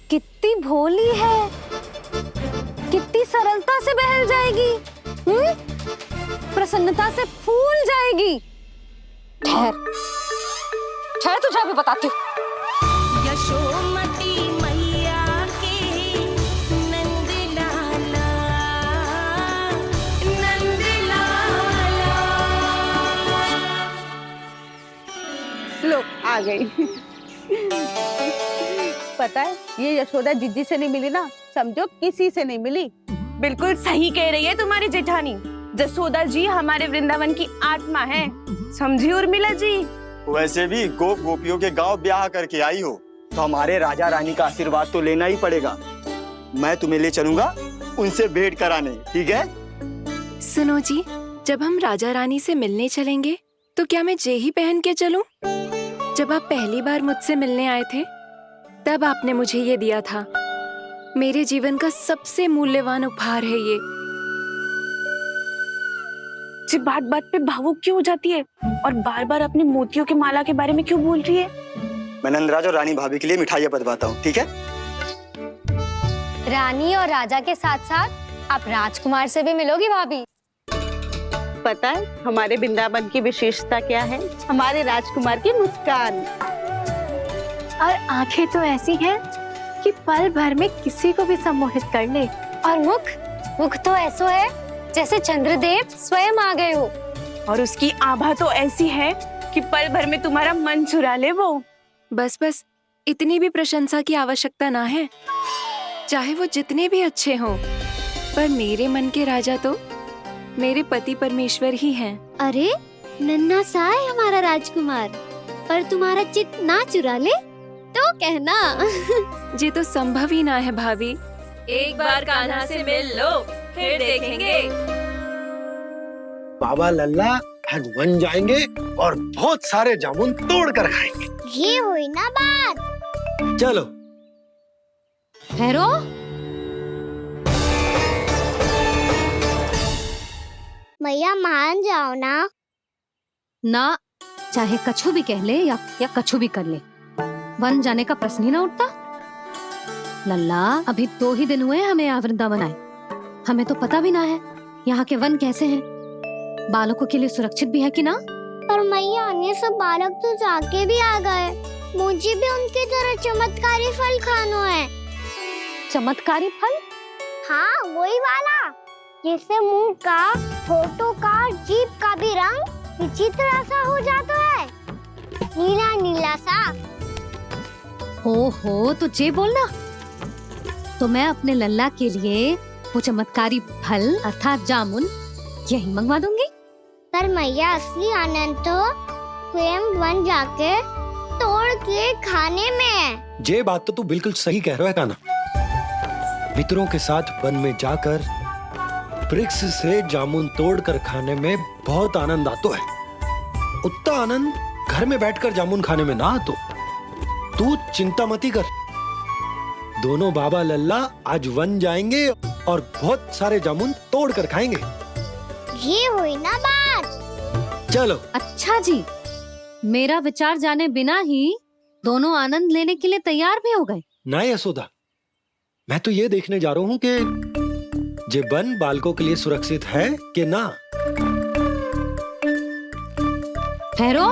कितनी भोली है, कितनी सरलता से बहल जाएगी, प्रसन्नता से फूल जाएगी। ठहर ठहर, तुझे अभी बताती हूँ। यशोमती मैया के नंद लाला, नंद लाला। लो आ गई। पता है ये यशोदा जिज्जी से नहीं मिली ना, समझो किसी से नहीं मिली। बिल्कुल सही कह रही है तुम्हारी जेठानी। जसोदा जी हमारे वृंदावन की आत्मा है, समझी उर्मिला जी। वैसे भी गोप गोपियों के गांव ब्याह करके आई हो तो हमारे राजा रानी का आशीर्वाद तो लेना ही पड़ेगा। मैं तुम्हें ले चलूंगा उनसे भेंट कराने, ठीक है? सुनो जी, जब हम राजा रानी से मिलने चलेंगे तो क्या मैं जे ही पहन के चलूं? जब आप पहली बार मुझसे मिलने आए थे तब आपने मुझे ये दिया था। मेरे जीवन का सबसे मूल्यवान उपहार है ये। जी बात बात पे भावुक क्यों हो जाती है और बार बार अपने मोतियों के माला के बारे में क्यों बोल रही है? मैं नंदराज और रानी भाभी के लिए मिठाइयाँ बंटवाता हूँ, ठीक है? रानी और राजा के साथ साथ आप राजकुमार से भी मिलोगी भाभी। पता है हमारे वृंदावन की विशेषता क्या है? हमारे राजकुमार की मुस्कान। और आंखें तो ऐसी हैं कि पल भर में किसी को भी सम्मोहित कर ले। और मुख तो ऐसा है जैसे चंद्रदेव स्वयं आ गए हो। और उसकी आभा तो ऐसी है कि पल भर में तुम्हारा मन चुरा ले वो। बस बस, इतनी भी प्रशंसा की आवश्यकता ना है। चाहे वो जितने भी अच्छे हों, पर मेरे मन के राजा तो मेरे पति परमेश्वर ही हैं। अरे नन्हा सा है हमारा राजकुमार, पर तुम्हारा चित्त ना चुरा ले तो कहना। ये तो संभव ही ना है भाभी। एक बार कान्हा से मिल लो, फिर देखेंगे। बाबा लल्ला आज वन जाएंगे और बहुत सारे जामुन तोड़ कर खाएंगे। ये हुई ना बात। चलो। भैरो, मैया मान जाओ ना। ना चाहे कछु भी कह ले या कछु भी कर ले, वन जाने का प्रश्न ही ना उठता। लल्ला, अभी 2 ही दिन हुए हमें यहाँ वृंदावन आए, हमें तो पता भी ना है यहाँ के वन कैसे हैं, बालकों के लिए सुरक्षित भी है कि ना। पर मैया ये सब बालक तो जाके भी आ गए, मुझे भी उनकी तरह चमत्कारी फल खाना है। चमत्कारी फल? हाँ वही वाला, जिससे मुंह का, होठों का, जीभ का भी रंग विचित्र सा हो जाता है, नीला नीला सा। हो तो जे बोलना, तो मैं अपने लल्ला के लिए वो चमत्कारी फल अर्थात जामुन यही मंगवा दूंगी। पर मैया असली आनंद तो स्वयं वन जाके तोड़ के खाने में है। ये बात तो तू बिल्कुल सही कह रहा है कान्हा। मित्रों के साथ वन में जाकर वृक्ष से जामुन तोड़कर खाने में बहुत आनंद आता है। उतना आनंद घर में बैठकर जामुन खाने में ना आतो। तू चिंता मती कर, दोनों बाबा लल्ला आज वन जाएंगे और बहुत सारे जामुन तोड़ कर खाएंगे। ये हुई ना बात। चलो। अच्छा जी, मेरा विचार जाने बिना ही दोनों आनंद लेने के लिए तैयार भी हो गए। ना यशोदा, मैं तो ये देखने जा रहा हूँ कि ये वन बालकों के लिए सुरक्षित है कि ना। भैरो,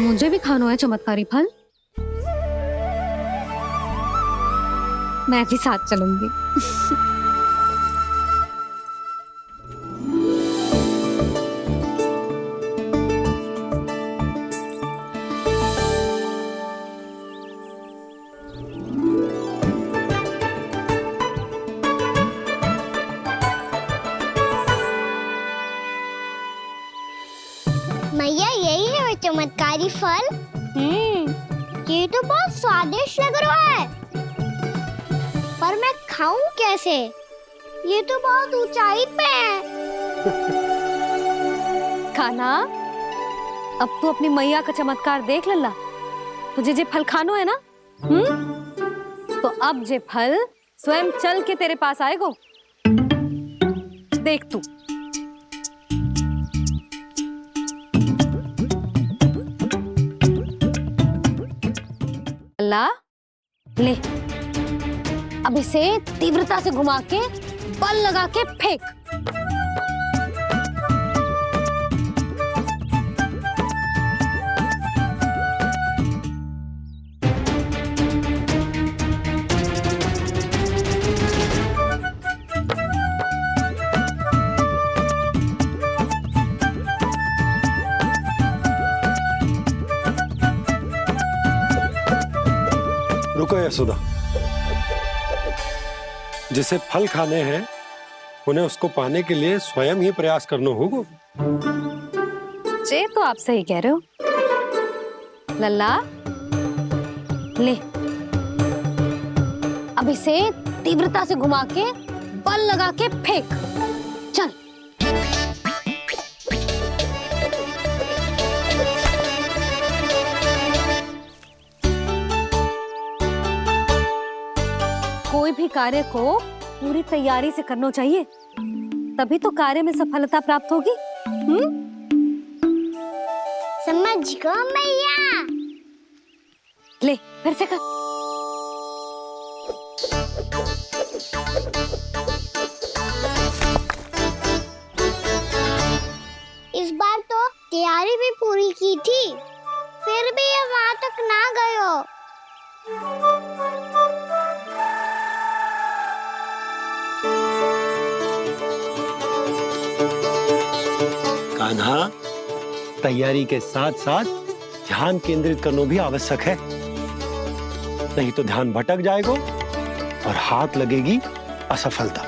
मुझे भी खाना है चमत्कारी फल, मैं भी साथ चलूंगी। मैया यही है वो चमत्कारी फल। ये तो बहुत स्वादिष्ट लग रहा है, पर मैं खाऊं कैसे? ये तो बहुत ऊंचाई पे है। खाना, अब तू अपनी मैया का चमत्कार देख लल्ला। तुझे जे फल खानो है ना, तो अब जे फल स्वयं चल के तेरे पास आएगो। देख तू। ला ले, अब इसे तीव्रता से घुमा के बल लगा के फेंक। रुको यशोदा, जिसे फल खाने हैं उन्हें उसको पाने के लिए स्वयं ही प्रयास करना होगा। जे तो आप सही कह रहे हो। लल्ला ले, अब इसे तीव्रता से घुमा के बल लगा के फेंक। चल। कोई भी कार्य को पूरी तैयारी से करना चाहिए, तभी तो कार्य में सफलता प्राप्त होगी। समझ गो मैया। ले फिर से कर। इस बार तो तैयारी भी पूरी की थी, फिर भी ये वहां तक ना गए हो। कान्हा, तैयारी के साथ साथ ध्यान केंद्रित करना भी आवश्यक है, नहीं तो ध्यान भटक जाएगा और हाथ लगेगी असफलता।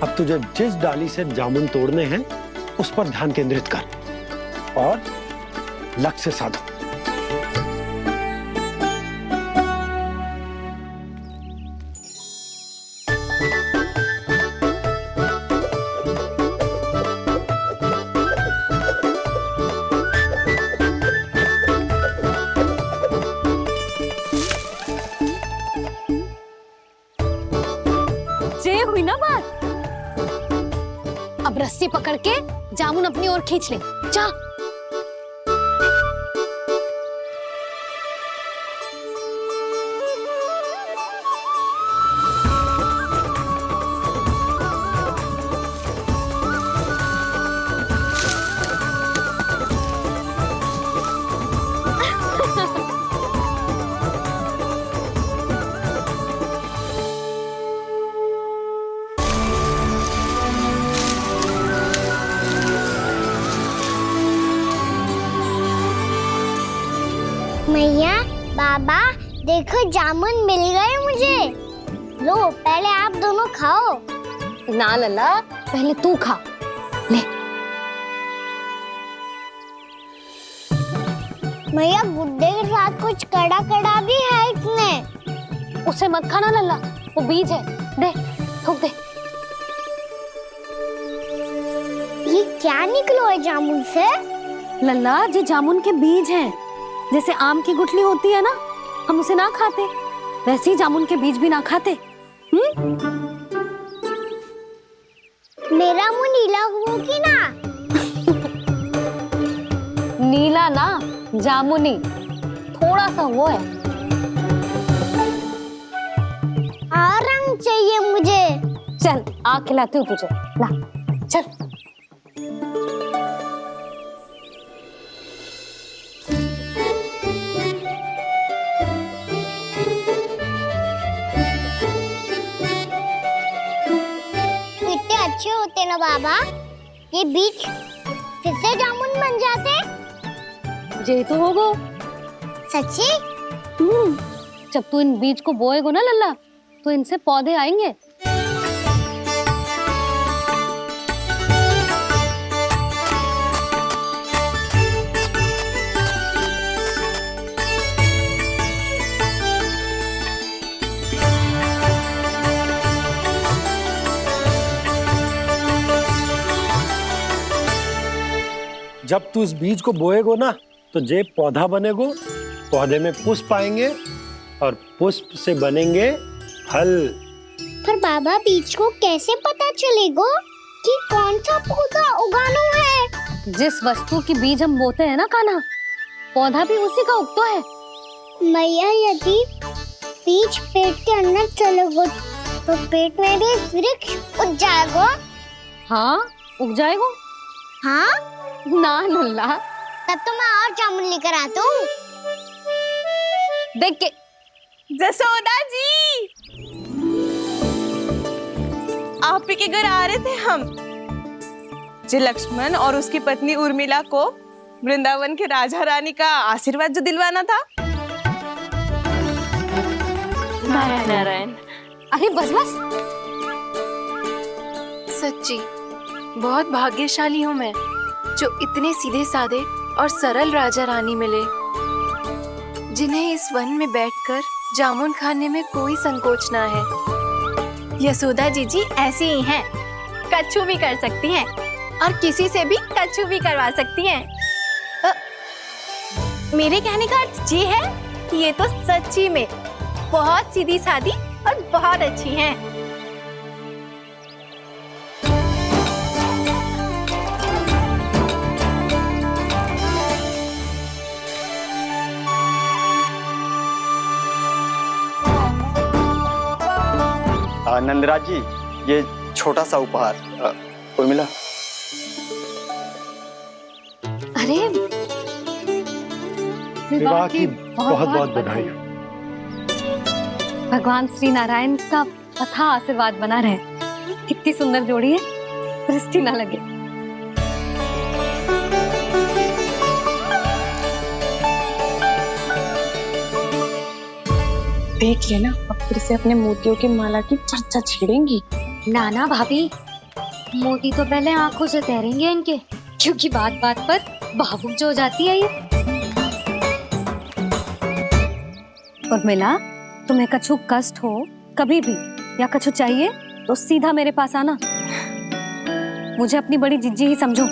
अब तुझे जिस डाली से जामुन तोड़ने हैं उस पर ध्यान केंद्रित कर और लक्ष्य साधो। ये हुई ना बात। अब रस्सी पकड़ के जामुन अपनी ओर खींच ले। जा। मैया, बाबा, देखो जामुन मिल गए मुझे। लो, पहले आप दोनों खाओ। ना लल्ला, पहले तू खा। ले। मैया, गुड्डे के साथ कुछ कड़ा कड़ा भी है इसमें। उसे मत खाना लल्ला, वो बीज है। दे, थूक दे। ये क्या निकलो है जामुन से? लल्ला, ये जामुन के बीज हैं। जैसे आम की गुठली होती है ना, हम उसे ना खाते, वैसे ही जामुन के बीज भी ना खाते। मेरा मुंह नीला हुआ कि ना? नीला ना, जामुनी, थोड़ा सा वो है। और रंग चाहिए मुझे। चल, आ खिलाती हूँ तुझे। ला, चल। अच्छे होते ना बाबा, ये बीज फिर से जामुन बन जाते। जे तो होगो। सच्ची? जब तू इन बीज को बोएगो ना लल्ला, तो इनसे पौधे आएंगे। जब तू इस बीज को बोएगो ना, तो जे पौधा बनेगो, पौधे में पुष्प आएंगे और पुष्प से बनेंगे फल। पर बाबा, बीज को कैसे पता चलेगा कि कौन सा पौधा उगाना है? जिस वस्तु की बीज हम बोते हैं ना कान्हा, पौधा भी उसी का उगता है। मैया यदि बीज पेट के अंदर चलोगे तो पेट में भी वृक्ष उग जाएगा। हाँ उग जाएगा। हाँ ना नल्ला, तब तो मैं और जामुन लेकर आता हूँ। देख के जसोदा जी, आप ही के घर आ रहे थे हम। जी लक्ष्मण और उसकी पत्नी उर्मिला को वृंदावन के राजा रानी का आशीर्वाद जो दिलवाना था। नारायण नारायण। अरे बस बस। सच्ची बहुत भाग्यशाली हूँ मैं जो इतने सीधे साधे और सरल राजा रानी मिले, जिन्हें इस वन में बैठकर जामुन खाने में कोई संकोच ना है। यशोदा जीजी ऐसी ही हैं, कछु भी कर सकती हैं और किसी से भी कछु भी करवा सकती हैं। मेरे कहने का अर्थ ये है कि ये तो सच्ची में बहुत सीधी सादी और बहुत अच्छी हैं। नंदराज जी, ये छोटा सा उपहार। उर्मिला। अरे विवाह की बहुत बहुत बधाई। भगवान श्री नारायण का अथाह आशीर्वाद बना रहे। कितनी सुंदर जोड़ी है, दृष्टि ना लगे। देख लेना, अब फिर से अपने मोतियों की माला की चर्चा छेड़ेंगी। नाना भाभी, मोती तो पहले आंखों से तैरेंगे इनके, क्योंकि बात बात पर भावुक जो हो जाती है ये। उर्मिला, तुम्हें कछु कष्ट हो कभी भी या कछु चाहिए तो सीधा मेरे पास आना। मुझे अपनी बड़ी जिज्जी ही समझो।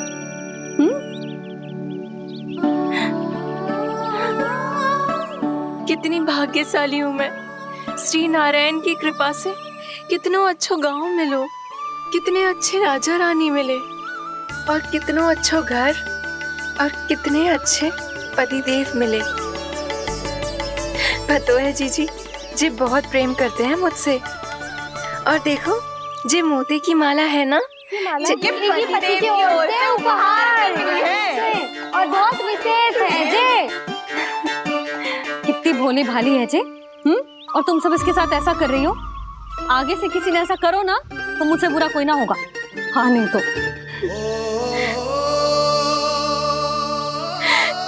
कितनी भाग्यशाली हूँ मैं, श्री नारायण की कृपा से कितनों अच्छो गांव मिलो, कितने अच्छे राजा रानी मिले और कितनों अच्छो घर और कितने अच्छे पतिदेव मिले। पतो है जीजी, जी बहुत प्रेम करते हैं मुझसे। और देखो, जे मोती की माला है ना, पति की ओर से उपहार और बहुत विशेष है जे। कितनी भोली भाली है जे। और तुम सब इसके साथ ऐसा कर रही हो। आगे से किसी ने ऐसा करो ना तो मुझसे बुरा कोई ना होगा। हाँ नहीं तो।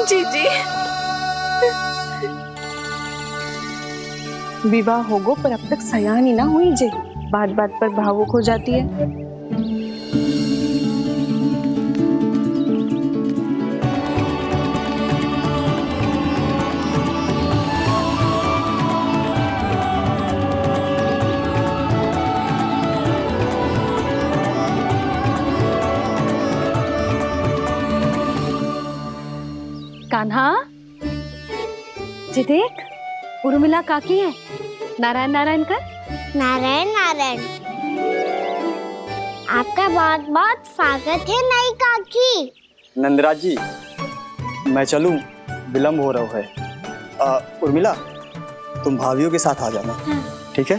जीजी विवाह होगो पर अब तक सयानी ना हुई जे, बात बात पर भावुक हो जाती है। कान्हा, जी देख, उर्मिला काकी है। नारायण नारायण कर। नारायण नारायण। आपका बहुत बहुत स्वागत है नई काकी। नंदराज जी, मैं चलूं, विलंब हो रहा है। उर्मिला, तुम भाभियों के साथ आ जाना। ठीक है?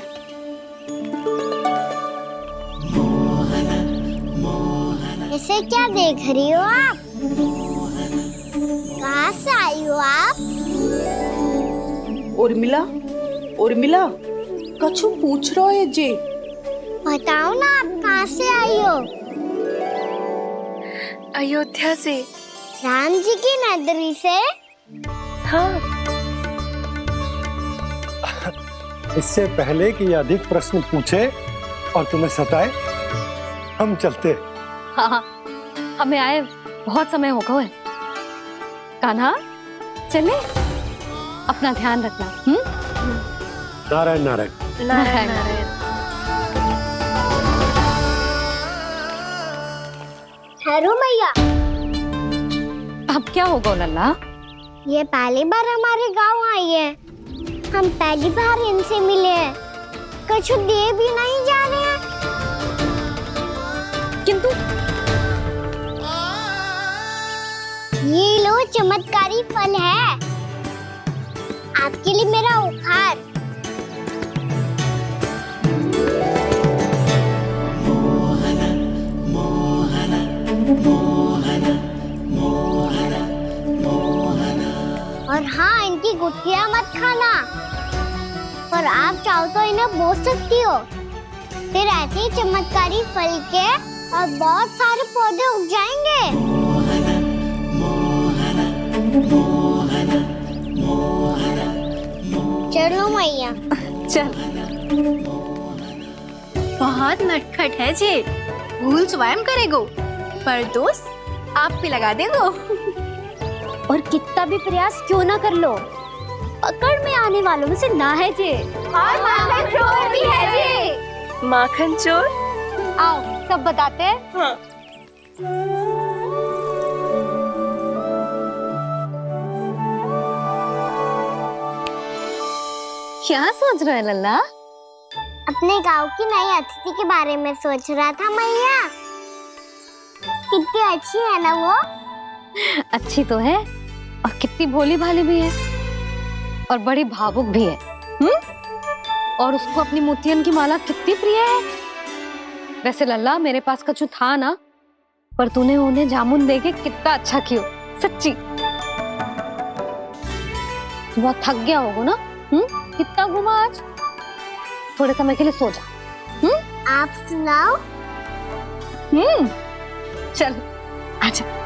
इसे क्या देख रही हो आप? कहाँ से आई हो आप? उर्मिला, उर्मिला, कछु पूछ रहा है जे। बताओ ना, आप कहाँ से आई हो? अयोध्या से। राम जी की नगरी से? हाँ। इससे पहले कि अधिक प्रश्न पूछे और तुम्हें सताए, हम चलते। हाँ, हमें आए बहुत समय हो गया है। कान्हा, चले, अपना ध्यान रखना। नारायण नारायण। नारायण नारायण। ठहरू मैया, अब क्या होगा लल्ला? ये पहली बार हमारे गांव आई है। हम पहली बार इनसे मिले हैं। कछु दे भी नहीं जा रहे हैं। किंतु ये लो, चमत्कारी फल है। आपके लिए मेरा उपहार। और हाँ, इनकी गुठलियां मत खाना। और आप चाहो तो इन्हें बो सकती हो। फिर ऐसे ही चमत्कारी फल के और बहुत सारे पौधे उग जाएंगे। चलो मैया। चल। बहुत नटखट है जे, भूल स्वयं करेगो, पर दोस्त आप पे लगा देगो। और कितना भी प्रयास क्यों ना कर लो, पकड़ में आने वालों में से ना है जे। और माखन चोर भी है जे। माखन चोर? आओ सब बताते हैं। हाँ। क्या सोच रहा है लल्ला? अपने गांव की नई अतिथि के बारे में सोच रहा था मैया। कितनी अच्छी है ना वो। अच्छी तो है और कितनी भोली भाली भी है और बड़ी भावुक भी है। और उसको अपनी मोतियन की माला कितनी प्रिय है। वैसे लल्ला मेरे पास कछु था ना, पर तूने उन्हें जामुन देके कितना अच्छा किया, सच्ची। बहुत थक गया होगा ना? कितना घूमा आज? थोड़े समय के लिए सो जा। आप सुनाओ। चल आजा।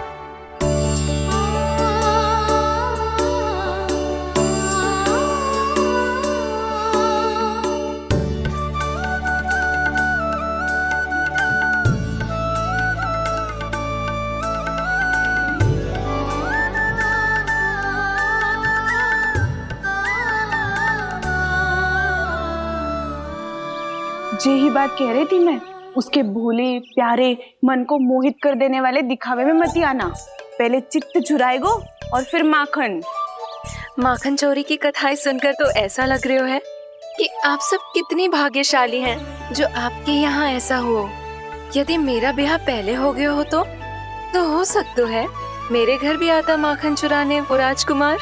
यही बात कह रही थी मैं, उसके भोले प्यारे मन को मोहित कर देने वाले दिखावे में मत आना। पहले चित्त चुराएगो और फिर माखन। माखन चोरी की कथाएं सुनकर तो ऐसा लग रहा है कि आप सब कितनी भाग्यशाली हैं जो आपके यहाँ ऐसा हो। यदि मेरा ब्याह पहले हो गया हो तो हो सकता है मेरे घर भी आता माखन चुराने वो राजकुमार।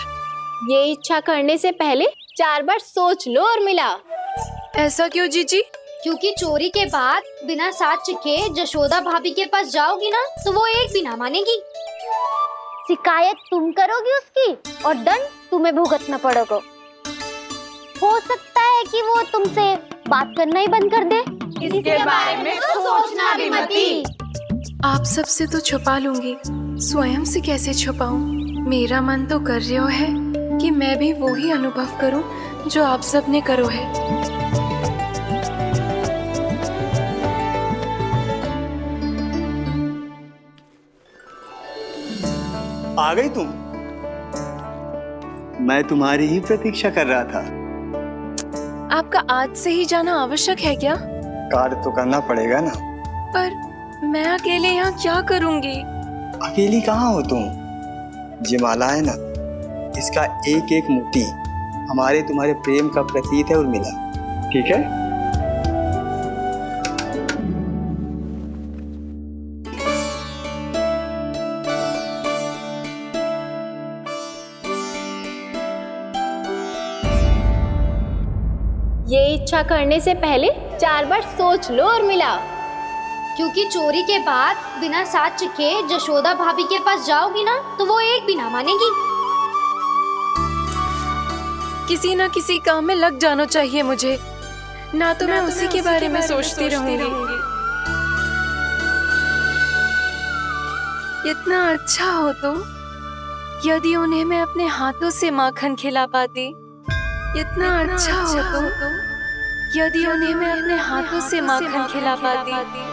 ये इच्छा करने से पहले 4 बार सोच लो और मिला। ऐसा क्यों जीजी? क्योंकि चोरी के बाद बिना साथ चिखे जशोदा भाभी के पास जाओगी ना तो वो एक भी ना मानेगी। शिकायत तुम करोगी उसकी और दंड तुम्हें भुगतना पड़ेगा। हो सकता है कि वो तुमसे बात करना ही बंद कर दे। इसके बारे में तो सोचना भी मती। आप सबसे तो छुपा लूंगी, स्वयं से कैसे छुपाऊं? मेरा मन तो कर रहा है कि मैं भी वो ही अनुभव करूं जो आप सब ने करो है। आ गई तुम? मैं तुम्हारी ही प्रतीक्षा कर रहा था। आपका आज से ही जाना आवश्यक है क्या? कार्य तो करना पड़ेगा ना। पर मैं अकेले यहाँ क्या करूंगी? अकेली कहाँ हो तुम? ये माला है ना, इसका एक एक मोती हमारे तुम्हारे प्रेम का प्रतीक है उर्मिला, ठीक है? ये इच्छा करने से पहले 4 बार सोच लो और मिला। क्योंकि चोरी के बाद बिना साथ चिखे जशोदा भाभी के पास जाओगी ना तो वो एक भी ना मानेगी। किसी ना किसी काम में लग जाना चाहिए मुझे, ना तो मैं उसी के बारे में सोचती रहूंगी। इतना अच्छा हो तो यदि उन्हें मैं अपने हाथों से माखन खिला पाती। इतना अच्छा हो तो यदि उन्हें मैं अपने हाथों से माखन खिला पाती।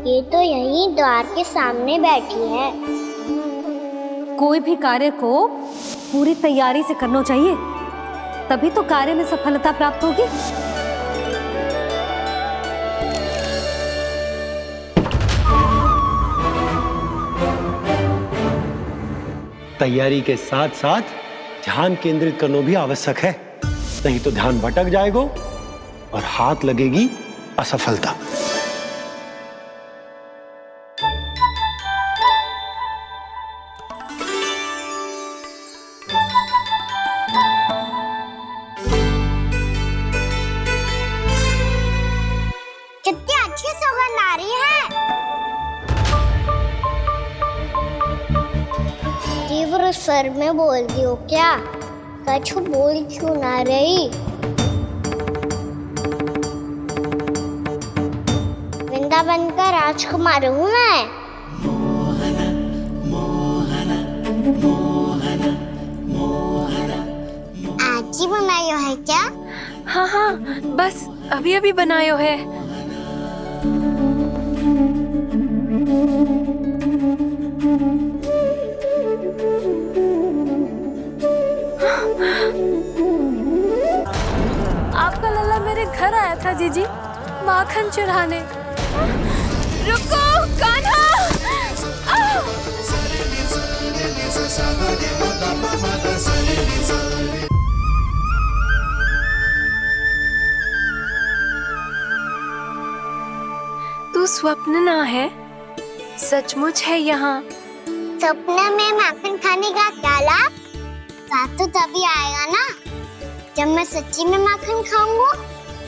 ये तो यहीं द्वार के सामने बैठी है। कोई भी कार्य को पूरी तैयारी से करना चाहिए, तभी तो कार्य में सफलता प्राप्त होगी। तैयारी के साथ साथ ध्यान केंद्रित करना भी आवश्यक है, नहीं तो ध्यान भटक जाएगा और हाथ लगेगी असफलता। कितनी अच्छी सौगंध आ रही है। तीव्र स्वर में बोलती हो क्या? कछु बोल क्यों ना रही? वृंदावन का राजकुमार हूँ मैं। आज ही बनायो है क्या? हाँ हाँ, बस अभी अभी बनायो है। आपका लल्ला मेरे घर आया था जीजी, माखन चुराने। रुको कान्हा। तू स्वप्न ना है, सचमुच है यहाँ। सपने में माखन खाने का क्या लाभ? रात तो तभी आएगा ना जब मैं सच्ची में माखन खाऊंगा।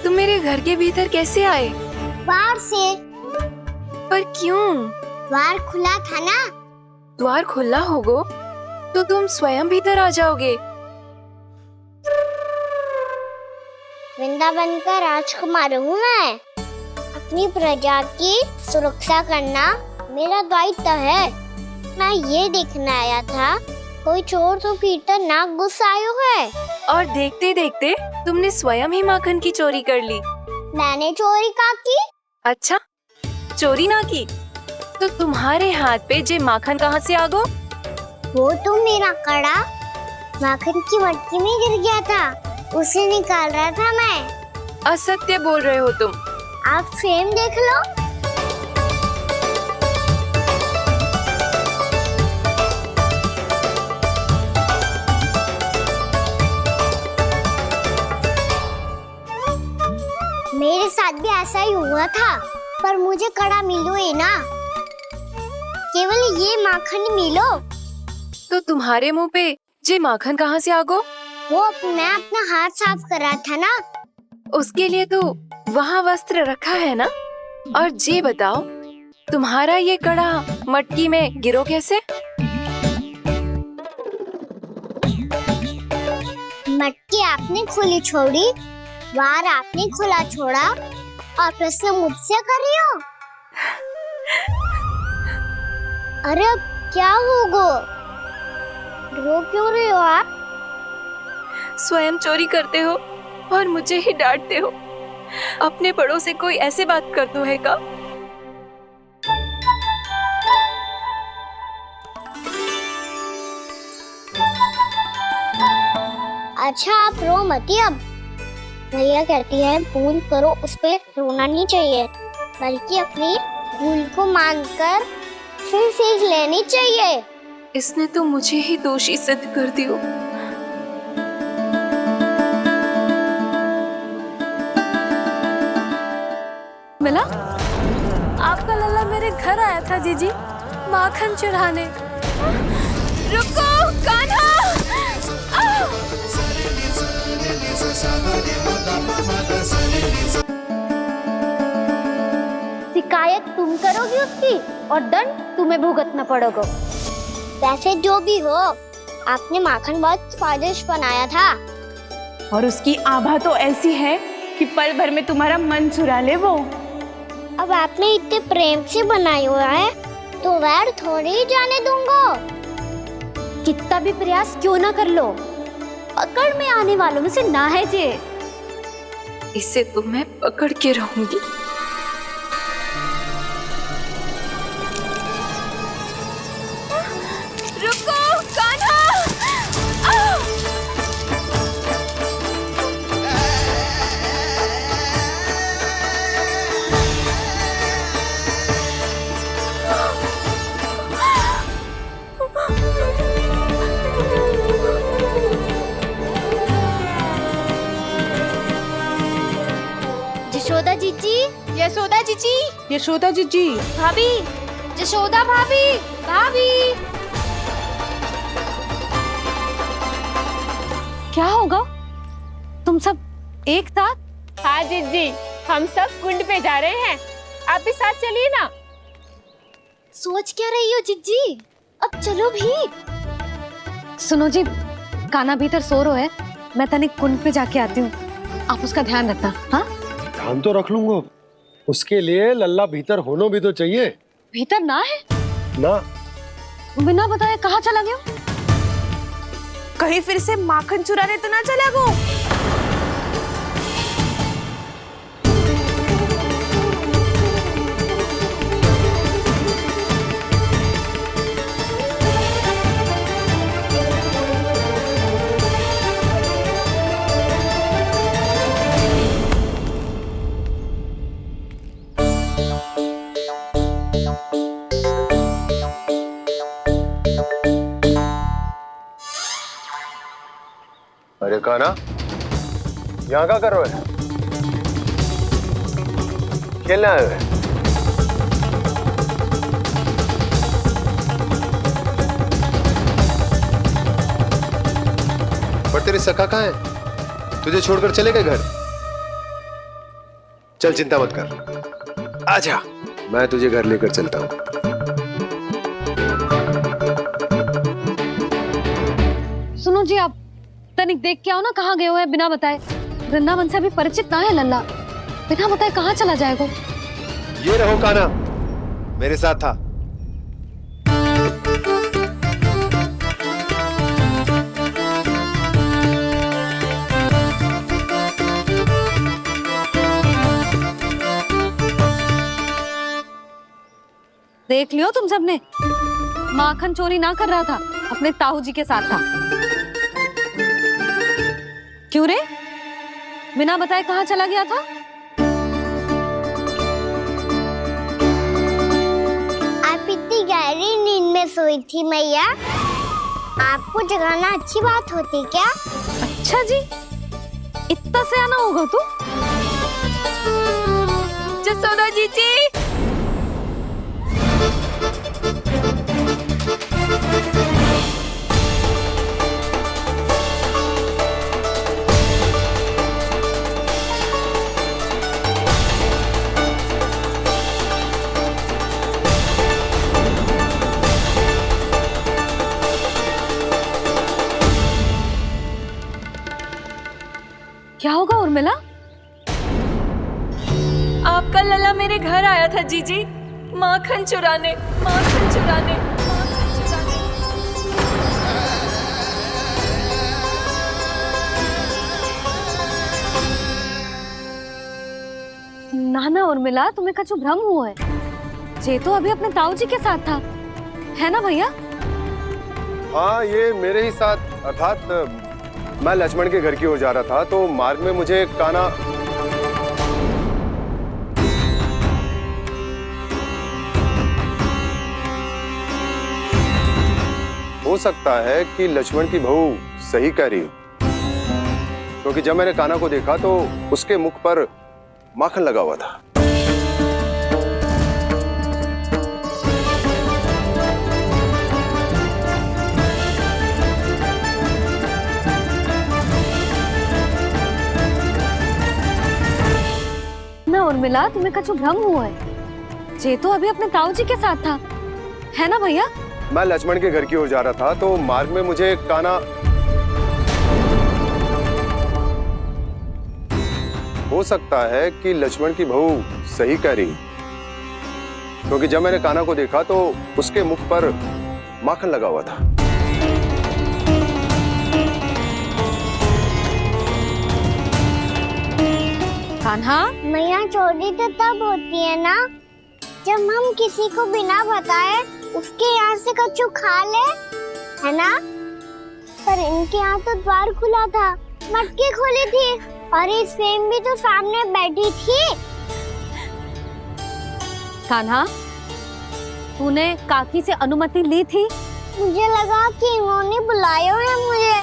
तुम मेरे घर के भीतर कैसे आए? बाहर से। पर क्यों? द्वार खुला था ना। द्वार खुला होगा तो तुम स्वयं भीतर आ जाओगे। वृंदावन का राजकुमार हूँ मैं। अपनी प्रजा की सुरक्षा करना मेरा दायित्व है। मैं ये देखने आया था कोई चोर तो कीर्तन ना घुस आयो है। और देखते देखते तुमने स्वयं ही माखन की चोरी कर ली। मैंने चोरी का की? अच्छा, चोरी ना की तो तुम्हारे हाथ पे जे माखन कहाँ से आ गो? वो तो मेरा कड़ा माखन की मटकी में गिर गया था, उसे निकाल रहा था मैं। असत्य बोल रहे हो तुम। आप फ्रेम देख लो। मेरे साथ भी ऐसा ही हुआ था, पर मुझे कड़ा मिलो ही ना, केवल ये माखन मिलो। तो तुम्हारे मुंह पे जे माखन कहाँ से आ गो? वो मैं अपना हाथ साफ कर रहा था ना। उसके लिए तो वहाँ वस्त्र रखा है ना। और जे बताओ, तुम्हारा ये कड़ा मटकी में गिरो कैसे? मटकी आपने खुली छोड़ी, द्वार आपने खुला छोड़ा, और प्रश्न मुझसे कर रही हो? अरे अब क्या होगा? रो क्यों रहे हो आप? स्वयं चोरी करते हो और मुझे ही डांटते हो। अपने बड़ों से कोई ऐसे बात करते है का? अच्छा आप रो मती। अब भैया कहती है भूल करो, उस पे रोना नहीं चाहिए, बल्कि अपनी भूल को मानकर फिर सीख लेनी चाहिए। इसने तो मुझे ही दोषी सिद्ध कर दियो। मिला? आपका लल्ला मेरे घर आया था जीजी, माखन चुराने। रुको कान्हा। शिकायत तुम करोगी उसकी और दंड तुम्हें भुगतना पड़ेगा। वैसे जो भी हो, आपने माखन बहुत स्वादिष्ट बनाया था। और उसकी आभा तो ऐसी है कि पल भर में तुम्हारा मन चुरा ले वो। अब आपने इतने प्रेम से बनाया हुआ है तो वैर थोड़ी ही जाने दूंगा। कितना भी प्रयास क्यों ना कर लो, पकड़ में आने वालों में से ना है जे। इसे तो मैं पकड़ के रहूंगी। रुको कान्हा। यशोदा जीजी, यशोदा जीजी, भाभी, जशोदा भाभी, भाभी। क्या होगा? तुम सब एक साथ? हाँ जीजी, हम सब कुंड पे जा रहे हैं, आप भी साथ चलिए ना। सोच क्या रही हो जिज्जी? अब चलो भी। सुनो जी, काना भीतर सो रो है, मैं तनिक कुंड पे जाके आती हूँ, आप उसका ध्यान रखना। हाँ, ध्यान तो रख लूंगा, उसके लिए लल्ला भीतर होना भी तो चाहिए। भीतर ना है? ना, बिना बताए कहाँ चला गया? कहीं फिर से माखन चुराने तो ना चला गो। अरे काना, यहाँ क्या कर रहे हो? खेलने आए हुए? पर तेरे सखा कहाँ है? तुझे छोड़कर चले गए घर? चल चिंता मत कर, आजा, मैं तुझे घर लेकर चलता हूँ। सुनो जी, आप तनिक देख के आओ ना कहाँ गए हुए हैं बिना बताए। वृंदावन से अभी परिचित ना है लल्ला, बिना बताए कहाँ चला जाएगा? ये रहो काना, मेरे साथ था। देख लियो तुम सबने, माखन चोरी ना कर रहा था, अपने ताऊ जी के साथ था। क्यों रे, बिना बताए कहाँ चला गया था? आप इतनी गहरी नींद में सोई थी मैया, आपको जगाना अच्छी बात होती क्या? अच्छा जी, इतना सयाना होगा तू? जसोदा जीजी, क्या होगा उर्मिला? आपका लल्ला मेरे घर आया था जीजी, माखन चुराने, माखन चुराने, माखन चुराने। ना ना उर्मिला, तुम्हें कछु भ्रम हुआ है। जे तो अभी अपने ताऊ जी के साथ था, है ना भैया? हाँ, ये मेरे ही साथ, अर्थात मैं लक्ष्मण के घर की ओर जा रहा था, तो मार्ग में मुझे काना हो सकता है कि लक्ष्मण की बहू सही कह रही हो, क्योंकि जब मैंने काना को देखा तो उसके मुख पर माखन लगा हुआ था। ना उर्मिला, तुम्हें कछु भ्रम हुआ है। जे तो अभी अपने ताऊ जी के साथ था, है ना भैया? मैं लक्ष्मण के घर की ओर जा रहा था, तो मार्ग में मुझे काना हो सकता है कि लक्ष्मण की बहू सही कह रही, क्योंकि जब मैंने काना को देखा तो उसके मुख पर माखन लगा हुआ था। कान्हा, मैया, चोरी तो तब होती है ना जब हम किसी को बिना बताए उसके यहाँ से कछु खा ले, है ना? पर इनके यहाँ तो द्वार खुला था, मटकी खुली थी और ये सेम भी तो सामने बैठी थी। कान्हा, तूने काकी से अनुमति ली थी? मुझे लगा कि इन्होंने बुलाया है मुझे।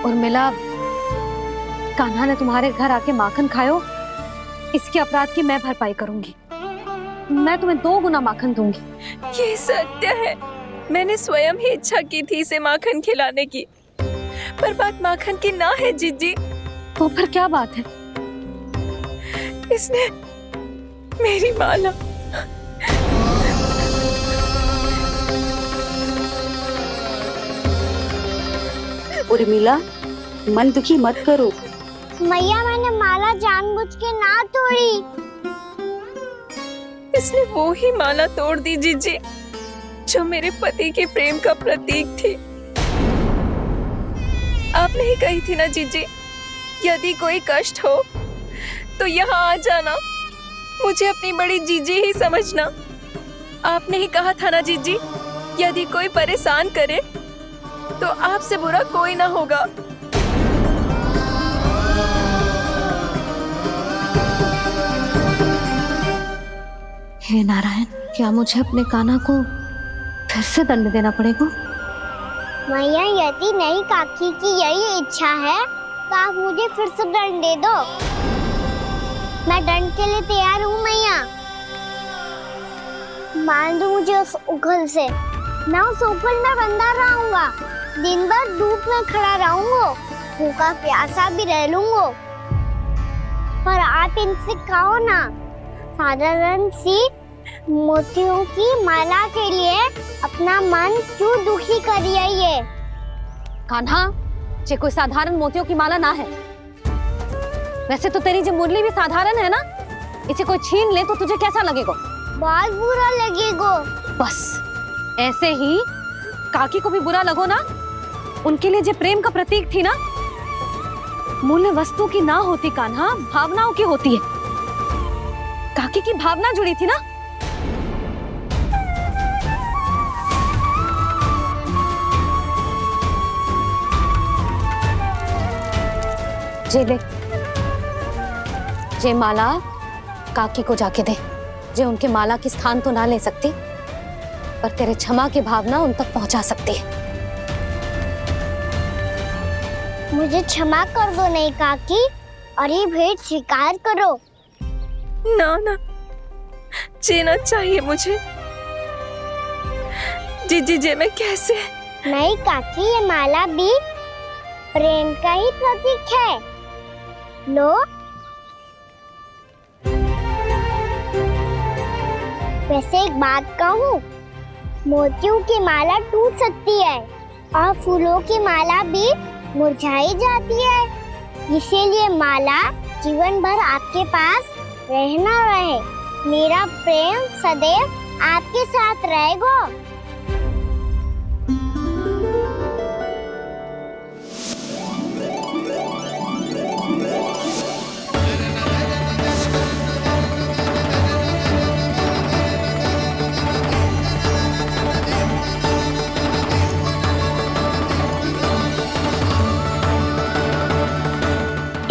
उर्मिला, कान्हा ने तुम्हारे घर आके माखन खायो, इसके अपराध की मैं भरपाई करूंगी। मैं तुम्हें 2 गुना माखन दूंगी। ये सत्य है, मैंने स्वयं ही इच्छा की थी इसे माखन खिलाने की, पर बात माखन की ना है जीजी। तो फिर क्या बात है? इसने मेरी माला। उर्मिला, मन दुखी मत करो। मैया मैंने माला जानबूझ के ना तोड़ी। इसने वो ही माला तोड़ दी जीजी जो मेरे पति के प्रेम का प्रतीक थी। आपने ही कही थी ना जीजी, यदि कोई कष्ट हो तो यहाँ आ जाना, मुझे अपनी बड़ी जीजी ही समझना। आपने ही कहा था ना जीजी, यदि कोई परेशान करे तो आपसे बुरा कोई ना होगा। हे नारायण, क्या मुझे अपने कान्हा को फिर से दंड देना पड़ेगा? मैया यदि नहीं काकी की यही इच्छा है तो आप मुझे फिर से दंड दे दो। मैं दंड के लिए तैयार हूँ मैया। मान दो मुझे उस उखल से, मैं उस उखल में बंधा रहूंगा, दिन भर धूप में खड़ा रहूंगा, भूखा प्यासा भी रह लूंगा। पर आप इनसे कहो ना, साधारण सी मोतियों की माला के लिए अपना मन क्यों दुखी करिए ये? कान्हा, ये कोई साधारण मोतियों की माला ना है। वैसे तो तेरी जो मुरली भी साधारण है ना, इसे कोई छीन ले तो तुझे कैसा लगेगा? बहुत बुरा लगेगा। बस ऐसे ही काकी को भी बुरा लगो ना। उनके लिए जो प्रेम का प्रतीक थी ना, मूल्य वस्तु की ना होती कान्हा, भावनाओं की होती है। काकी की भावना जुड़ी थी ना। जे ले, जे माला काकी को जाके दे। जे उनके माला की स्थान तो ना ले सकती, पर तेरे क्षमा की भावना उन तक पहुंचा सकती है। मुझे क्षमा कर दो नहीं काकी, और ये भेंट स्वीकार करो। ना ना, जीना चाहिए मुझे। जीजी जे मैं कैसे? नहीं काकी, ये माला भी प्रेम का ही प्रतीक है। लो। वैसे एक बात कहूँ, मोतियों की माला टूट सकती है और फूलों की माला भी मुरझाई जाती है। इसीलिए माला जीवन भर आपके पास रहना रहे। मेरा प्रेम सदैव आपके साथ रहेगा।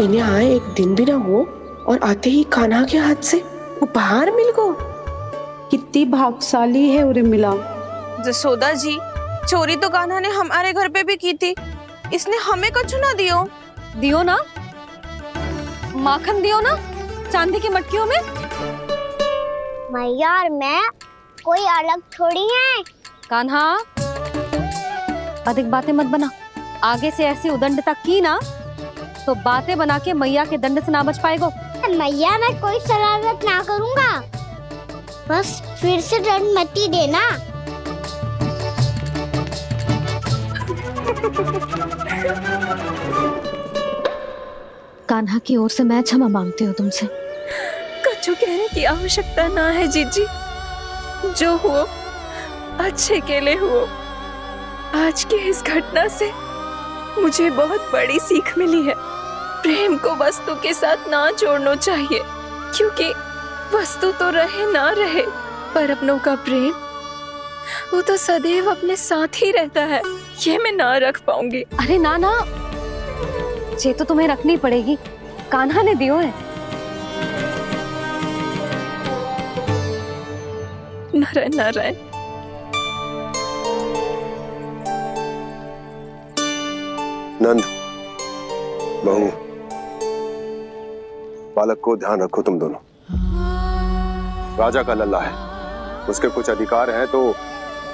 इन्हें आए एक दिन भी ना हो और आते ही कान्हा के हाथ से उपहार मिल गो। कितनी भाग्यशाली है उर्मिला। जसोदा जी, चोरी तो कान्हा ने हमारे घर पे भी की थी, इसने हमें कछु ना दियो। दियो ना, माखन दियो ना, चांदी की मटकियों में। मैया और मैं कोई अलग थोड़ी हैं। कान्हा, अधिक बातें मत बना। आगे से ऐसी उदंडता की ना तो बातें बना के मैया के दंड से ना बच पाएगो। मैया मैं कोई शरारत ना करूंगा, बस फिर से दंड मत ही देना। कान्हा की ओर से मैं क्षमा मांगती हूँ तुमसे। कछु कहने की आवश्यकता ना है जीजी, जो हुआ अच्छे के लिए हुआ। आज की इस घटना से मुझे बहुत बड़ी सीख मिली है। प्रेम को वस्तु के साथ ना जोड़ना चाहिए, क्योंकि वस्तु तो रहे ना रहे, पर अपनों का प्रेम वो तो सदैव अपने साथ ही रहता है। ये मैं ना रख पाऊंगी। अरे ना ना, ये तो तुम्हें रखनी पड़ेगी। कान्हा ने दियो है। नारायण नारायण। नंद, बहू, बालक को ध्यान रखो तुम दोनों। राजा का लल्ला है, उसके कुछ अधिकार हैं तो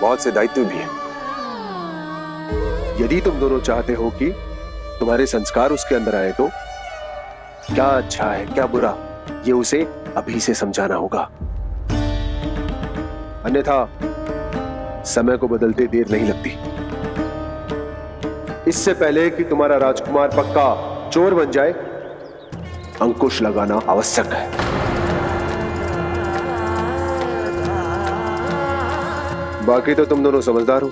बहुत से दायित्व भी हैं। यदि तुम दोनों चाहते हो कि तुम्हारे संस्कार उसके अंदर आए तो क्या अच्छा है क्या बुरा ये उसे अभी से समझाना होगा, अन्यथा समय को बदलते देर नहीं लगती। इससे पहले कि तुम्हारा राजकुमार पक्का चोर बन जाए, अंकुश लगाना आवश्यक है। बाकी तो तुम दोनों समझदार हो।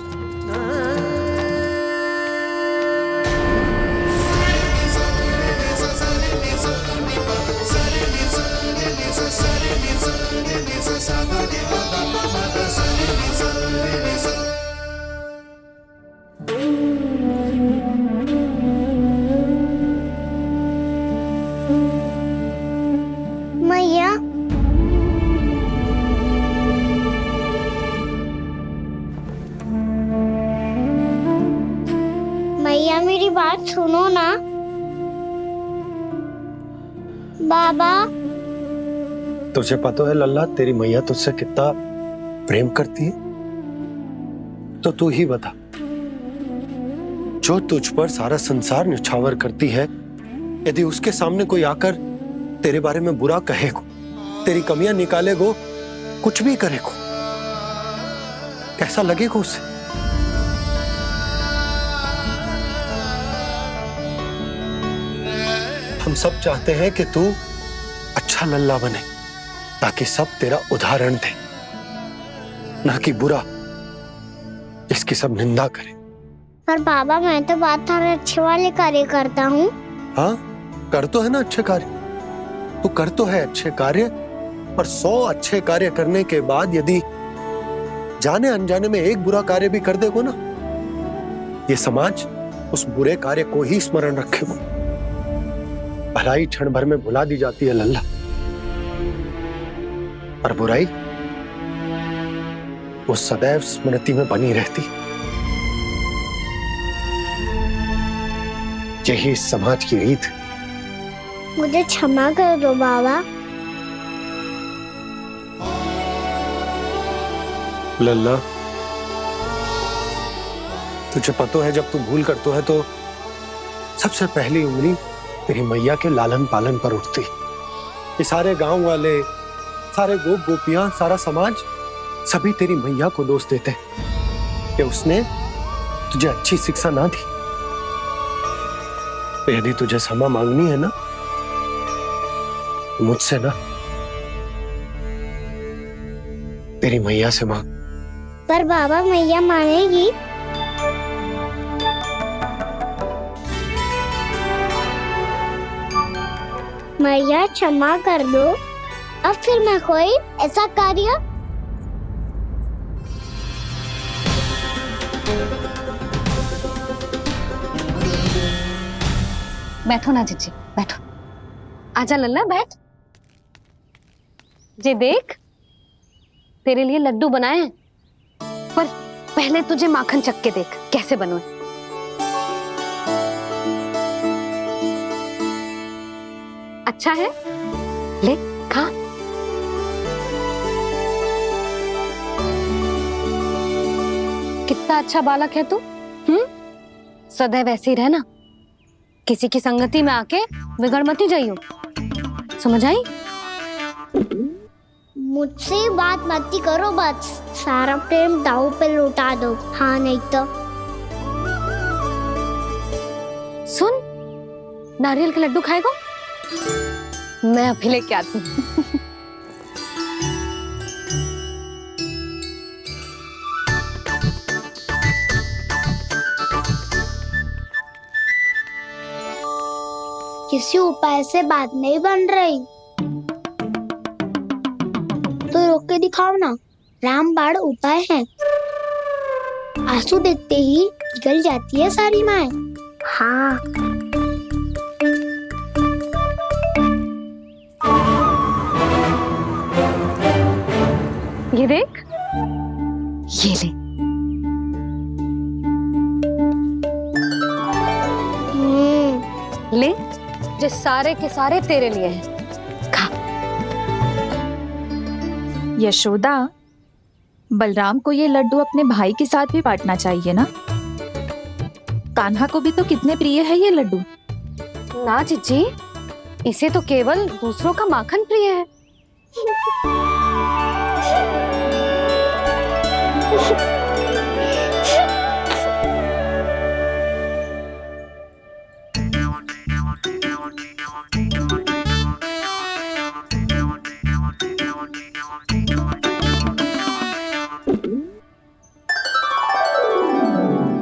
मैया, मैया मेरी बात सुनो ना। बाबा, तुझे पता है लल्ला, तेरी मैया तुझसे कितना प्रेम करती है? तो तू ही बता, जो तुझ पर सारा संसार निछावर करती है, यदि उसके सामने कोई आकर तेरे बारे में बुरा कहेगो, तेरी कमियां निकालेगो, कुछ भी करेगो, कैसा लगेगा उसे? हम सब चाहते हैं कि तू अच्छा लल्ला बने, ताकि सब तेरा उदाहरण दे, ना कि बुरा जिसकी सब निंदा करे। पर बाबा मैं तो बात थारे अच्छे वाले कार्य करता हूँ। हाँ, कर तो है ना अच्छे कार्य, तू कर तो है अच्छे कार्य, पर 100 अच्छे कार्य करने के बाद यदि जाने अनजाने में एक बुरा कार्य भी कर देगो ना, ये समाज उस बुरे कार्य को ही स्मरण रखेगो। भलाई क्षण भर में भुला दी जाती है लल्ला, और बुराई वो सदैव स्मृति में बनी रहती। यही इस समाज की रीत। मुझे क्षमा कर दो बाबा। लल्ला, तुझे पता है जब तू भूल करतो है तो सबसे पहली उंगली तेरी मैया के लालन पालन पर उठती। ये सारे गांव वाले, सारे गोप गोपियां, सारा समाज सभी तेरी मैया को दोष देते कि उसने तुझे अच्छी शिक्षा ना दी। तो यदि तुझे क्षमा मांगनी है ना, मुझसे ना, तेरी मैया से मांग। पर बाबा मैया मानेगी? मैया क्षमा कर दो, अब फिर मैं कोई ऐसा कार्य। बैठो ना जीजी, बैठो। आजा लल्ला, बैठ। जे देख, तेरे लिए लड्डू बनाए हैं, पर पहले तुझे माखन चख के देख कैसे बनो। अच्छा है, ले खा। कितना अच्छा बालक है तू। सदैव ऐसे ही रहना, किसी की संगति में आके बिगड़ मत ही जाइयो, समझ आई? मुझसे बात मत ही करो, बस सारा प्रेम दाव पे लौटा दो। हाँ नहीं तो सुन, नारियल के लड्डू खाएगा? मैं अभी लेके आती हूँ। किसी उपाय से बात नहीं बन रही तो रोक के दिखाओ ना। रामबाण उपाय है, आंसू देखते ही निकल जाती है सारी माए। हाँ, ये देख, ये ले। ले, जो सारे के सारे तेरे लिए हैं। यशोदा, बलराम को ये लड्डू अपने भाई के साथ भी बांटना चाहिए ना। कान्हा को भी तो कितने प्रिय है ये लड्डू। ना जीजी, इसे तो केवल दूसरों का माखन प्रिय है।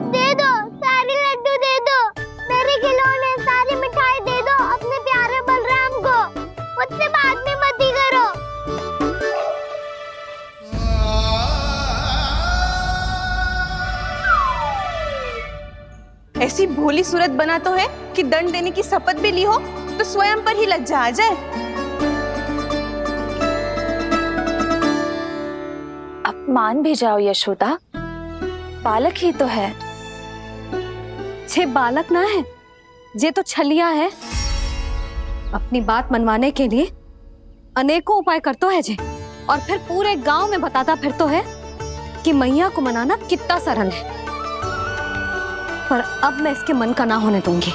दे दो, सारे लड्डू दे दो, मेरे खिलौने, सारी मिठाई दे दो अपने प्यारे बलराम को। मुझसे बाद में मत ही करो। ऐसी भोली सूरत बना तो है कि दंड देने की शपथ भी ली हो तो स्वयं पर ही लज्जा आ जाए। अपमान भी जाओ यशोदा, बालक ही तो है। छे बालक ना है, जे तो छलिया है। अपनी बात मनवाने के लिए अनेकों उपाय करतो है जे, और फिर पूरे गांव में बताता फिरतो है कि मैया को मनाना कितना सरल है। पर अब मैं इसके मन का ना होने दूंगी।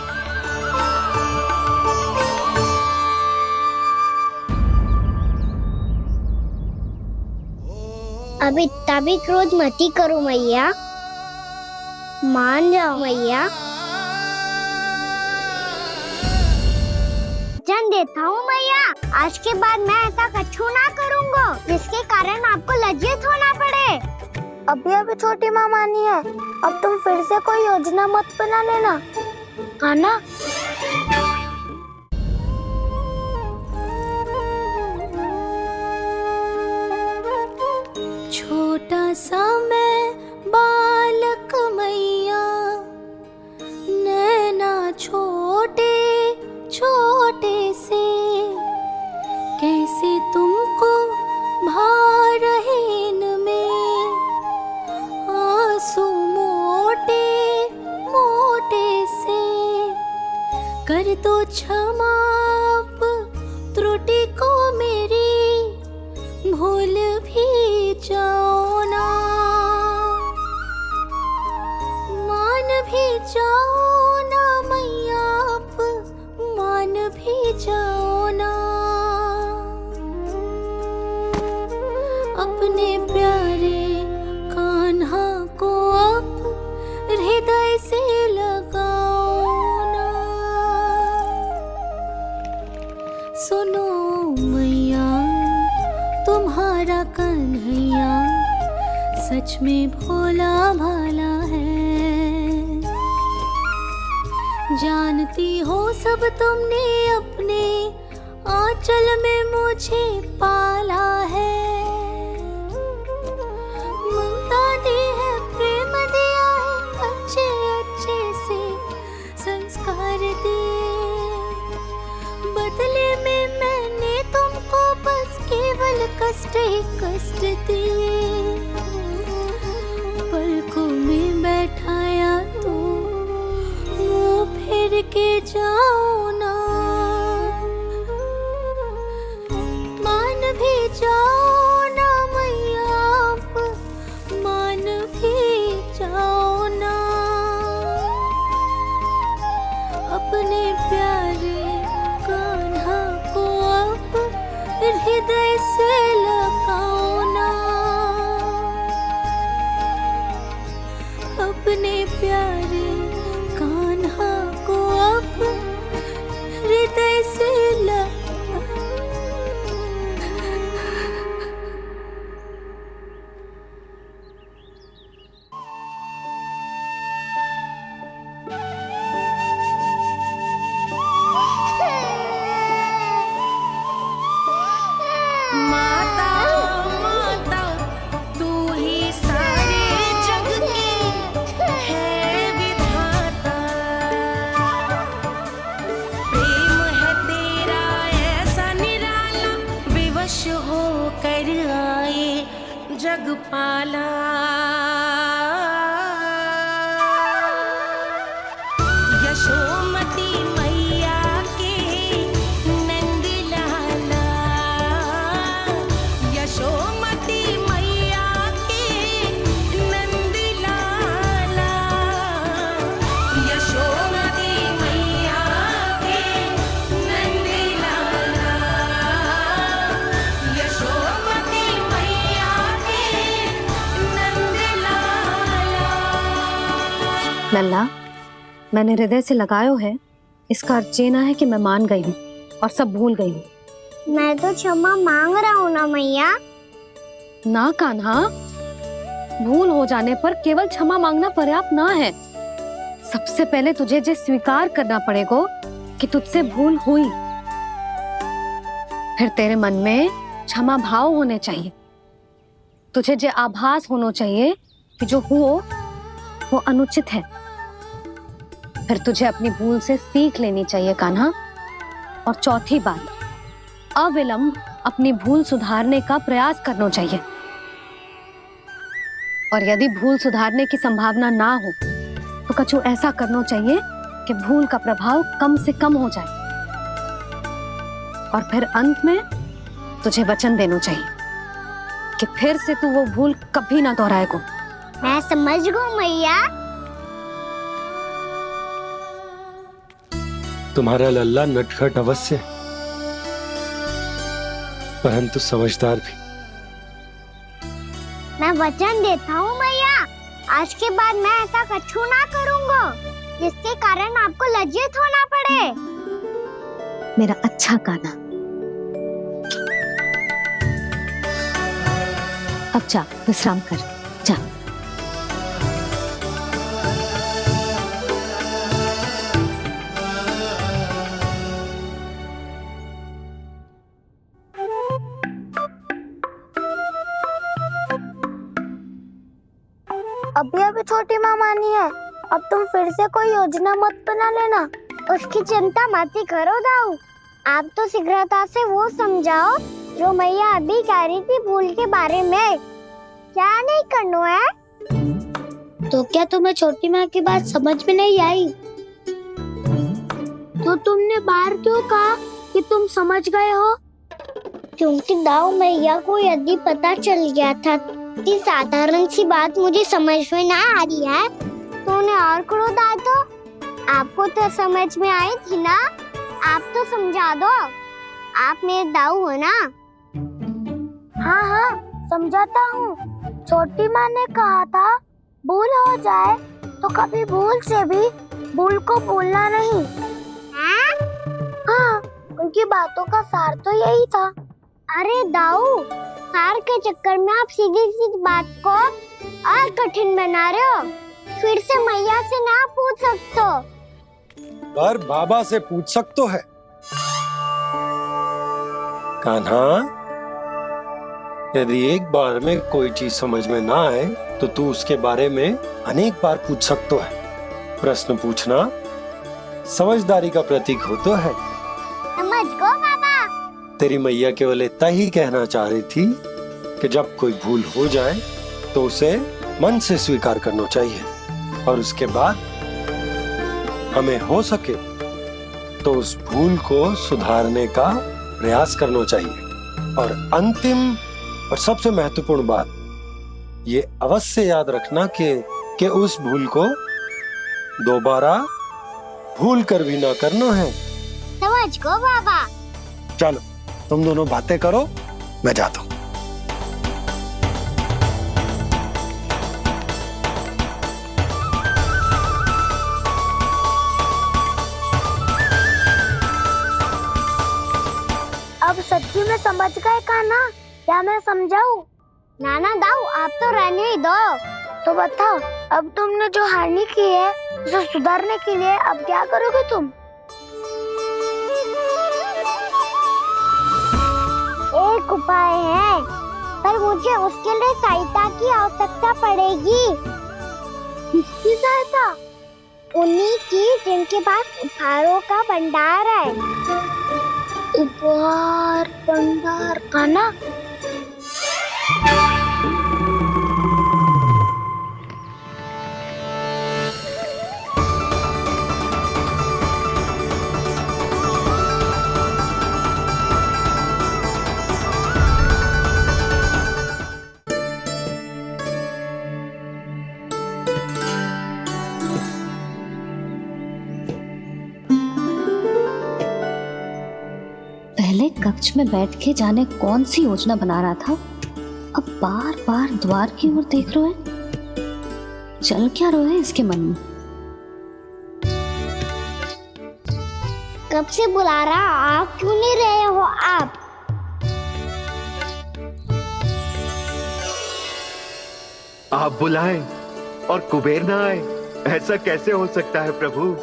अब इतना भी क्रोध मत ही करो मैया, मान जाओ मैया। वचन देता हूँ मैया, आज के बाद मैं ऐसा कछु ना करूँगा जिसके कारण आपको लज्जित होना पड़े। अभी छोटी माँ मानी है, अब तुम फिर से कोई योजना मत बना लेना, हाँ ना? छोटा सा मैं बालक मैया, नैना छोटे छोटे से, कैसे तुमको भा रहे इनमें आंसू मोटे मोटे से। कर दो क्षमा त्रुटि को मेरी, भूल भी जाओ ना, मान भी जाओ ना मैया, आप मान भी जाओ ना। अपने प्यारे कान्हा को अब हृदय से लगाओ ना। सुनो मैया, तुम्हारा कन्हैया सच में भोला भाला है। जानती हो सब तुमने अपने आंचल में मुझे पाला है। ममता दी है, प्रेम दिया है, अच्छे अच्छे से संस्कार दिए। बदले में मैंने तुमको बस केवल कष्ट ही कष्ट दिए। पलकों में बैठाया तो मुंह फेर के जाओ ना, मान भी जाओ ना मैया, आप मान भी जाओ ना। अपने प्यारे कान्हा को अब हृदय से लगाओ ना। अपने प्यारे कान्हा को अब हृदय से माता माता तू ही सारे जग की है विधाता। प्रेम है तेरा ऐसा निराला, विवश हो कर आए जग पाला। यशोमती मैया के नंद लाला, यशोमती लल्ला, मैंने हृदय से लगायो है, इसका अर्थ ये ना है कि मैं मान गई हूँ और सब भूल गई हूँ। मैं तो क्षमा मांग रहा हूँ ना मैया। ना कान्हा, भूल हो जाने पर केवल क्षमा मांगना पर्याप्त ना है। सबसे पहले तुझे ये स्वीकार करना पड़ेगा कि तुझसे भूल हुई। फिर तेरे मन में क्षमा भाव होने चाहिए। तुझे ये आभास होना चाहिए कि जो हुआ वो अनुचित है। फिर तुझे अपनी भूल से सीख लेनी चाहिए कान्हा। और चौथी बात, अविलंब अपनी भूल सुधारने का प्रयास करना चाहिए। और यदि भूल सुधारने की संभावना ना हो तो कछु ऐसा करना चाहिए कि भूल का प्रभाव कम से कम हो जाए। और फिर अंत में तुझे वचन देना चाहिए कि फिर से तू वो भूल कभी ना दोहराएगा। मैं समझ गई मैया। तुम्हारा लल्ला नटखट अवश्य है, परंतु समझदार भी। मैं वचन देता हूँ मैया, आज के बाद मैं ऐसा कछु ना करूँगा जिसके कारण आपको लज्जित होना पड़े। मेरा अच्छा कान्हा, अब जा विश्राम कर, जा। अभी अभी छोटी माँ मानी है, अब तुम फिर से कोई योजना मत बना लेना। उसकी चिंता मत ही करो दाऊ। आप तो शीघ्रता से वो समझाओ जो मैया अभी कह रही थी भूल के बारे में। क्या नहीं करना है? तो क्या तुम्हें छोटी माँ की बात समझ में नहीं आई? तो तुमने बाहर क्यों कहा कि तुम समझ गए हो? क्योंकि दाऊ मैया को यदि पता चल गया था कि साधारण सी बात मुझे समझ में ना आ रही है तो उन्हें और क्रोध आया। तो आपको तो समझ में आई थी ना, आप तो समझा दो। आप मेरे दाऊ हो ना। हाँ हाँ समझाता हूँ। छोटी माँ ने कहा था भूल हो जाए तो कभी भूल से भी भूल को भूलना नहीं। हाँ उनकी बातों का सार तो यही था। अरे दाऊ, सार के चक्कर में आप सीधी सीधी बात को और कठिन बना रहे हो। फिर से मैया से ना पूछ सकते हो, पर बाबा से पूछ सकते है। कान्हा, यदि एक बार में कोई चीज समझ में ना आए तो तू उसके बारे में अनेक बार पूछ सकते है। प्रश्न पूछना समझदारी का प्रतीक होता है। समझ गो बाबा। तेरी मैया केवल इतना ही कहना चाह रही थी कि जब कोई भूल हो जाए तो उसे मन से स्वीकार करना चाहिए और उसके बाद हमें हो सके तो उस भूल को सुधारने का प्रयास करना चाहिए। और अंतिम और सबसे महत्वपूर्ण बात ये अवश्य याद रखना कि उस भूल को दोबारा भूल कर भी ना करना है। समझ गो बाबा। चलो तुम दोनों बातें करो, मैं जाता हूँ। अब सच्ची में समझ गए कान्हा? क्या मैं समझाऊं? नाना दाऊ, आप तो रहने ही दो। तो बताओ, अब तुमने जो हानि की है उसे सुधारने के लिए अब क्या करोगे तुम? एक उपाय है, पर मुझे उसके लिए सहायता की आवश्यकता पड़ेगी। किसकी सहायता? उन्हीं की जिनके पास उपहारों का भंडार है। उपहार भंडार का ना? पहले कक्ष में बैठ के जाने कौन सी योजना बना रहा था, अब बार बार द्वार की ओर देख रहे हैं। चल क्या रहे हैं इसके मन में? कब से बुला रहा, आप क्यों नहीं रहे हो आप? आप बुलाएं और कुबेर ना आए, ऐसा कैसे हो सकता है प्रभु?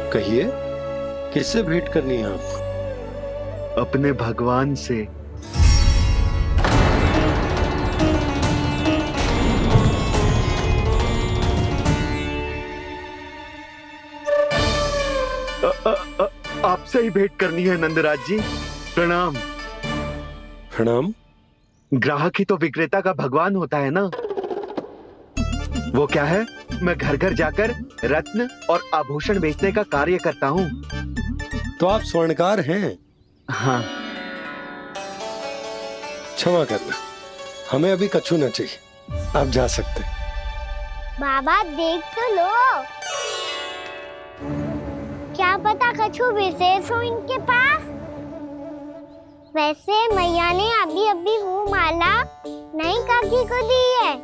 कहिए, किससे भेंट करनी है आपको? अपने भगवान से। आपसे ही भेंट करनी है नंदराज जी। प्रणाम। प्रणाम। ग्राहक ही तो विक्रेता का भगवान होता है ना। वो क्या है, मैं घर घर जाकर रत्न और आभूषण बेचने का कार्य करता हूँ। तो आप स्वर्णकार हैं? हाँ। क्षमा करना, हमें अभी कछु न चाहिए, आप जा सकते हैं। बाबा देख तो लो, क्या पता कछु विशेष हो इनके पास। वैसे मैया ने अभी अभी वो माला नई काकी को दी है।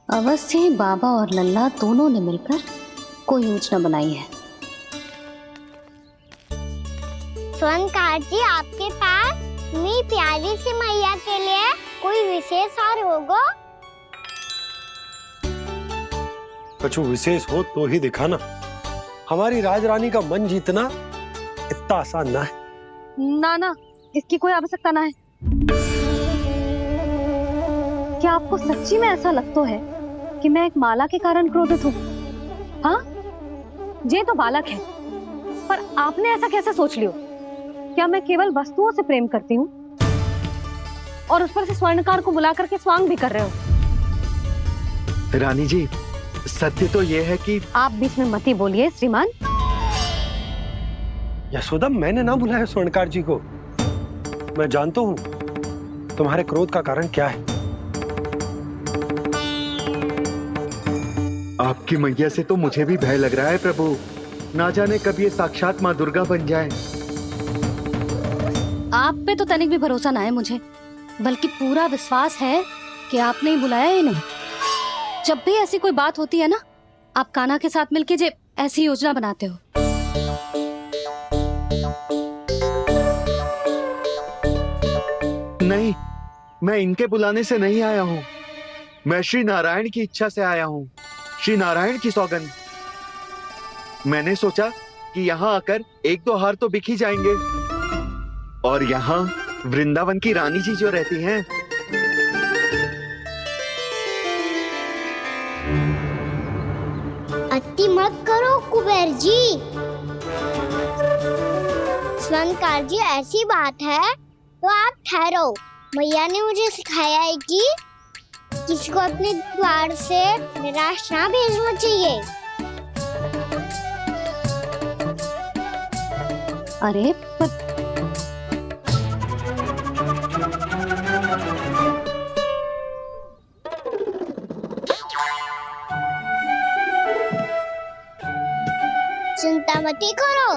अवश्य ही बाबा और लल्ला दोनों ने मिलकर कोई योजना बनाई है। स्वर्णकार जी, आपके पास मेरी प्यारी सी मैया के लिए कोई विशेष हार होगा? कछु विशेष हो तो ही दिखाना। हमारी राजरानी का मन जीतना इतना आसान ना है। ना, इसकी कोई आवश्यकता ना है। क्या आपको सच्ची में ऐसा लगता है कि मैं एक माला के कारण क्रोधित हूँ? हाँ, ये तो बालक है, पर आपने ऐसा कैसे सोच लियो? क्या मैं केवल वस्तुओं से प्रेम करती हूँ और उस पर से स्वर्णकार को बुला करके स्वांग भी कर रहे हो? रानी जी, सत्य तो ये है कि आप बीच में मत ही बोलिए श्रीमान। यशोदा, मैंने ना बुलाया स्वर्णकार जी को। मैं जानता हूँ तुम्हारे क्रोध का कारण क्या है। आपकी मैया से तो मुझे भी भय लग रहा है प्रभु। ना जाने कब ये साक्षात माँ दुर्गा बन जाए। आप पे तो तनिक भी भरोसा ना है मुझे, बल्कि पूरा विश्वास है कि आपने ही बुलाया है इन्हें। जब भी ऐसी कोई बात होती है ना, आप कान्हा के साथ मिलके जे ऐसी योजना बनाते हो। नहीं, मैं इनके बुलाने से नहीं आया हूँ। मैं श्री नारायण की इच्छा से आया हूँ, श्री नारायण की सौगंध। मैंने सोचा कि यहाँ आकर एक दो हार तो बिक ही जाएंगे। और यहाँ वृंदावन की रानी जी जो रहती हैं, अति मत करो कुबेर जी। स्वर्णकार जी, ऐसी बात है तो आप ठहरो। मैया ने मुझे सिखाया है कि किसी को अपने द्वार से निराश ना भेजना चाहिए। अरे पर चिंता मत करो,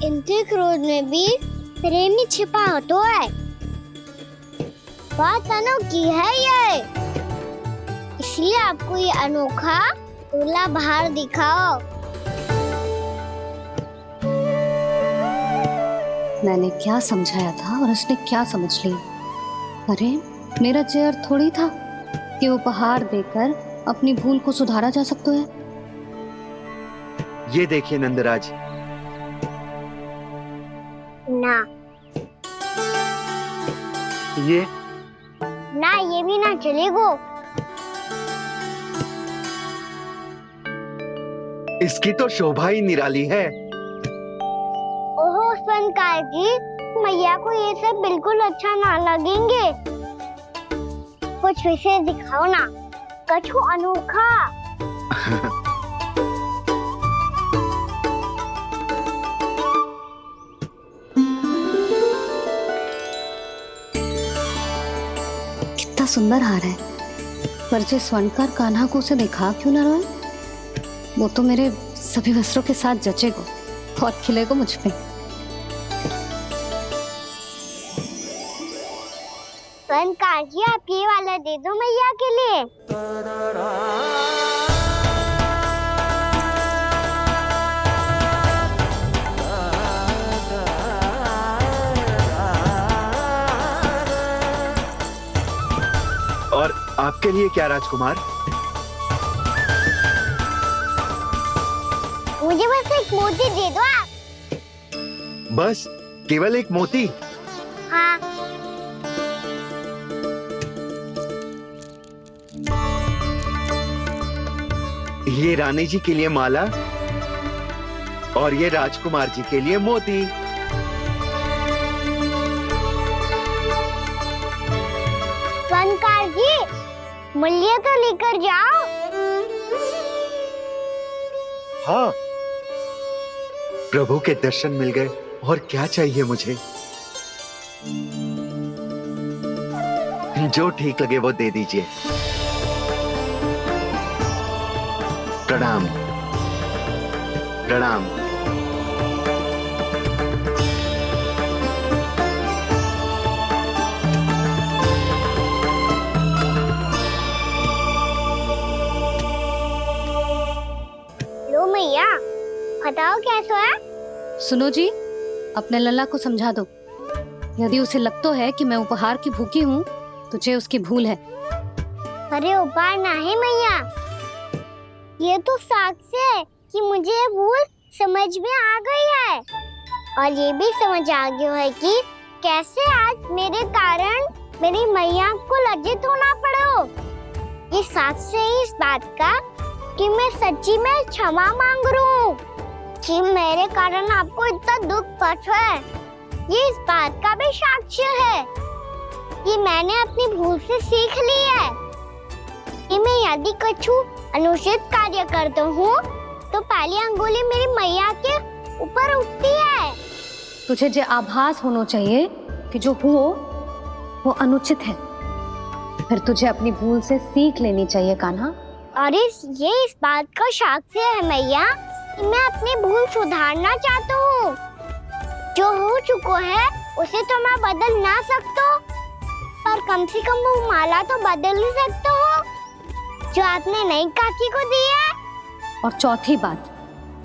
इनके क्रोध में भी प्रेम ही छिपा तो है। बात अनोखी है ये, इसलिए आपको ये अनोखा दूल्हा बाहर दिखाओ। मैंने क्या समझाया था और उसने क्या समझ ली। अरे मेरा चेयर थोड़ी था कि उपहार देकर अपनी भूल को सुधारा जा सकता है। ये देखिए नंदराज। ना ये भी ना चलेगो। इसकी तो शोभा ही निराली है। ओहो स्वर्णकार जी, मैया को ये सब बिल्कुल अच्छा ना लगेंगे। कुछ विशेष दिखाओ ना, कछु अनोखा। कितना सुंदर हार है, पर जे स्वर्णकार कान्हा को उसे दिखा क्यों ना रोए? वो तो मेरे सभी वस्त्रों के साथ जचेगा और खिलेगा मुझ पे। स्वर्णकार जी, आप ये वाला दे दो मैया के लिए। और आपके लिए क्या राजकुमार? मुझे बस एक मोती दे दो आप। बस केवल एक मोती? हाँ। ये रानी जी के लिए माला और ये राजकुमार जी के लिए मोती। स्वर्णकार जी, मूल्य तो लेकर जाओ। हाँ, प्रभु के दर्शन मिल गए और क्या चाहिए मुझे? जो ठीक लगे वो दे दीजिए। प्रणाम प्रणाम। लो मैया, बताओ कैसा है? सुनो जी, अपने लल्ला को समझा दो। यदि उसे लगता है कि मैं उपहार की भूखी हूँ, तुझे उसकी भूल है। अरे उपहार ना है मैया, ये तो साक्ष्य है कि मुझे ये भूल समझ में आ गई है, और ये भी समझ आ गया है कि कैसे आज मेरे कारण मेरी मैया को लज्जित होना पड़ो। ये साक्ष्य है इस बात का कि मैं सच्ची में क्षमा मांग रहा हूँ कि मेरे कारण आपको इतना दुख पहुंचा है। ये इस बात का भी साक्ष्य है कि मैंने अपनी भूल से सीख ली है कि मैं यदि कुछ अनुचित कार्य करता हूँ तो पहली अंगुली मेरी मैया के ऊपर उठती है। तुझे जो आभास होना चाहिए कि जो हुआ वो अनुचित है, फिर तुझे अपनी भूल से सीख लेनी चाहिए कान्हा। और ये इस बात का साक्ष्य है मैया कि मैं अपनी भूल सुधारना चाहता हूँ। जो हो चुका है उसे तो मैं बदल ना सकता, पर कम से कम वो माला तो बदल ही सकता हूँ जो आपने नई काकी को दी है। और चौथी बात,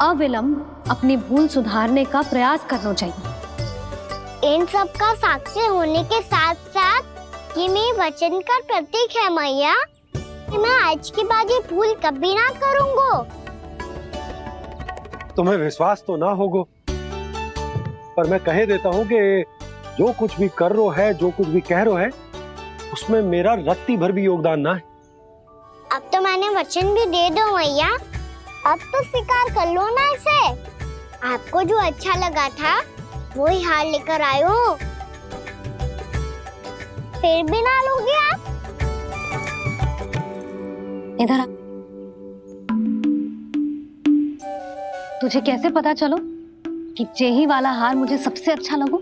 अविलंब अपनी भूल सुधारने का प्रयास करना चाहिए। इन सब का साक्ष्य होने के साथ साथ ये मेरे वचन का प्रतीक है मैया कि मैं आज के बाद ये भूल कभी ना करूँगा। तुम्हें विश्वास तो ना होगा, पर मैं कह देता हूँ कि जो कुछ भी कर रो है, जो कुछ भी कह रो है, उसमें मेरा रत्ती भर भी योगदान ना है। अब तो मैंने वचन भी दे दो मैया, अब तो स्वीकार कर लो ना इसे। आपको जो अच्छा लगा था वही हार लेकर आयो, फिर भी ना लोगे आप? इधर आ। तुझे कैसे पता चलो कि जेही वाला हार मुझे सबसे अच्छा लगो?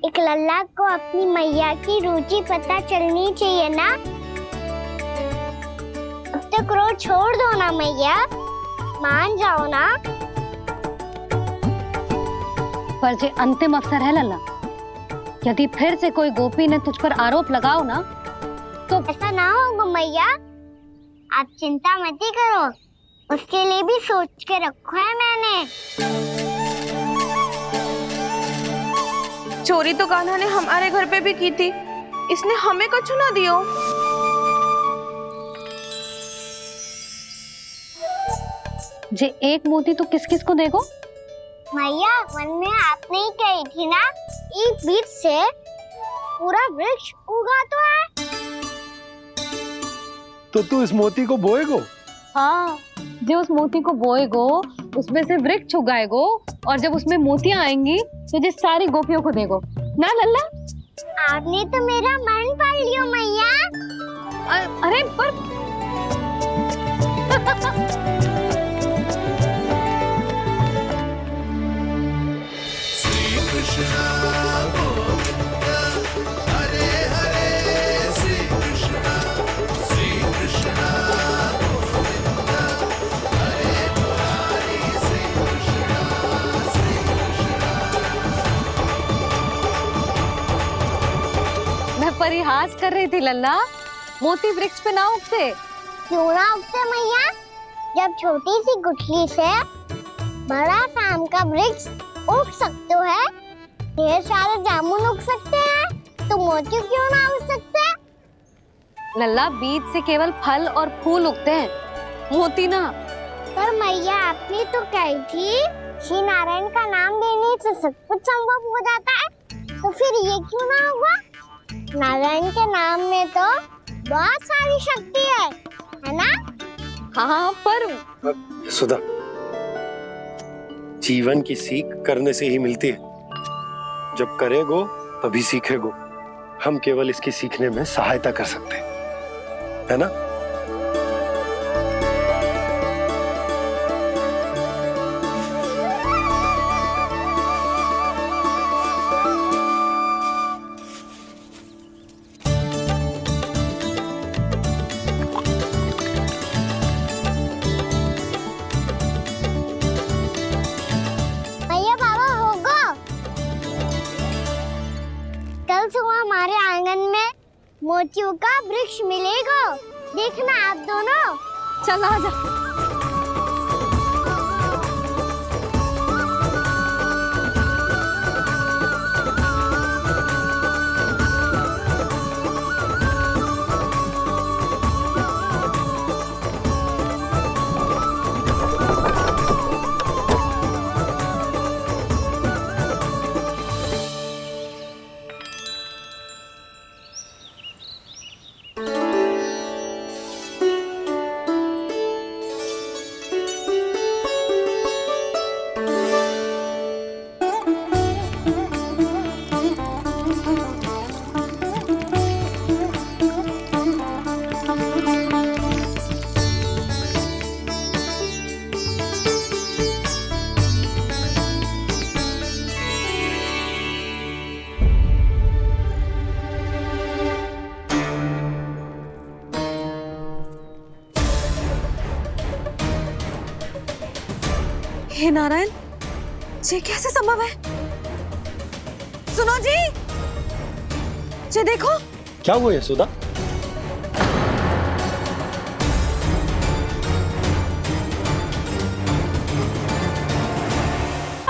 एक लल्ला को अपनी मैया की रुचि पता चलनी चाहिए ना। अब तो क्रोध छोड़ दो ना मैया, मान जाओ ना। पर जे अंतिम अवसर है लल्ला, यदि फिर से कोई गोपी ने तुझ पर आरोप लगाओ ना तो ऐसा ना होगा मैया, आप चिंता मत ही करो, उसके लिए भी सोच के रखो है मैंने। चोरी तो कान्हा ने हमारे घर पे भी की थी, इसने हमें कछु ना दियो। जे एक मोती तो किस किस को देगो? मैया, मन में आपने ही कही थी ना, एक बीज से पूरा वृक्ष उगा तो है। तो तू इस मोती को बोएगो? हाँ, जो उस मोती को बोएगो उसमें से वृक्ष उगाएगो, और जब उसमें मोतियां आएंगी तो जिस सारी गोपियों को देगो ना लल्ला। आपने तो मेरा मन पढ़ लियो मैया। अरे पर Krishna Govinda Hare Hare Sri Krishna परिहास कर रही थी लल्ला। मोती वृक्ष पे ना उगते। क्यों ना उगते मैया? जब छोटी सी गुठली से बड़ा आम का वृक्ष उग सकते है, ढेर सारे जामुन उग सकते हैं, तो मोती क्यों ना उग सकते? लल्ला, बीज से केवल फल और फूल उगते हैं, मोती ना। पर मैया आपने तो कही थी श्री नारायण का नाम लेने से सब कुछ संभव हो जाता है, तो फिर ये क्यों ना हुआ? नारायण के नाम में तो बहुत सारी शक्ति है ना? हाँ, पर सुधा, जीवन की सीख करने से ही मिलती है। जब करेगो तभी सीखेगो। हम केवल इसकी सीखने में सहायता कर सकते हैं, है ना? भैया बाबा होगो, कल सुबह हमारे आंगन में मोतियों का वृक्ष मिलेगा। देखना आप दोनों। चल आ जा। हे नारायण, ये कैसे संभव है? सुनो जी, ये देखो। क्या हुआ यशोदा?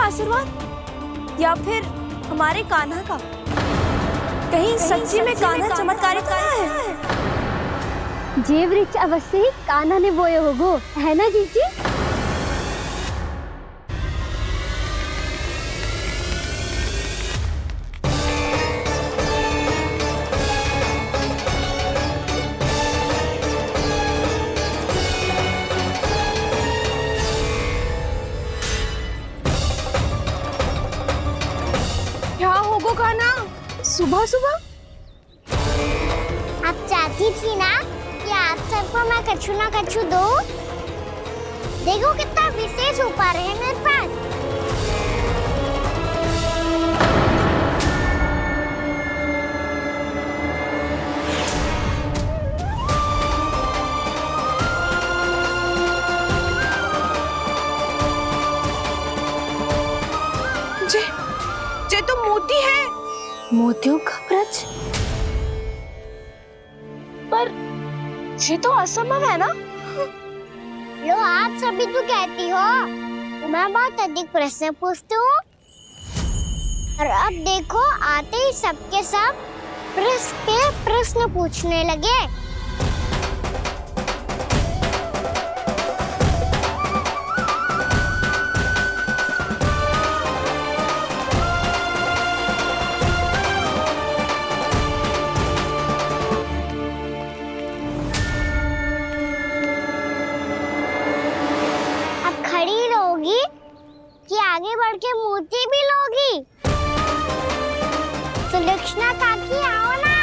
आशीर्वाद या फिर हमारे कान्हा का? कहीं सच्ची में कान्हा चमत्कारित हुआ है? जे वृक्ष अवश्य ही कान्हा ने बोए होगो, है ना जीजी? क्या होगो कान्हा सुबह सुबह? आप चाहती थी ना कि आप सबको मैं कछु ना कछु दूं? देखो कितना विशेष उपहार है मेरे पास। ये तो मोती है। मोतियों का वृक्ष? पर ये तो असंभव है ना? लो, आप सभी तो कहती हो, मैं बहुत अधिक प्रश्न पूछती हूँ, और अब देखो आते ही सबके सब प्रश्न पूछने लगे। कि आगे बढ़ के मोती भी लोगी? सुलक्षणा काकी आओ ना।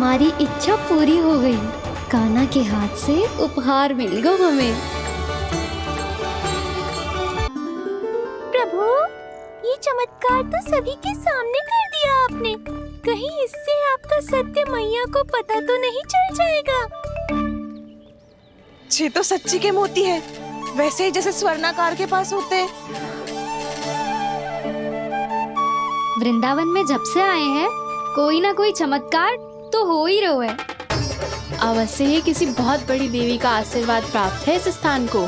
हमारी इच्छा पूरी हो गई। कान्हा के हाथ से उपहार मिल गया हमें। प्रभु, ये चमत्कार तो सभी के सामने कर दिया आपने। कहीं इससे आपका सत्य मैया को पता तो नहीं चल जाएगा? ये तो सच्ची के मोती है, वैसे ही जैसे स्वर्णाकार के पास होते हैं। वृंदावन में जब से आए हैं कोई ना कोई चमत्कार तो हो ही रहा है। अवश्य ही किसी बहुत बड़ी देवी का आशीर्वाद प्राप्त है इस स्थान को।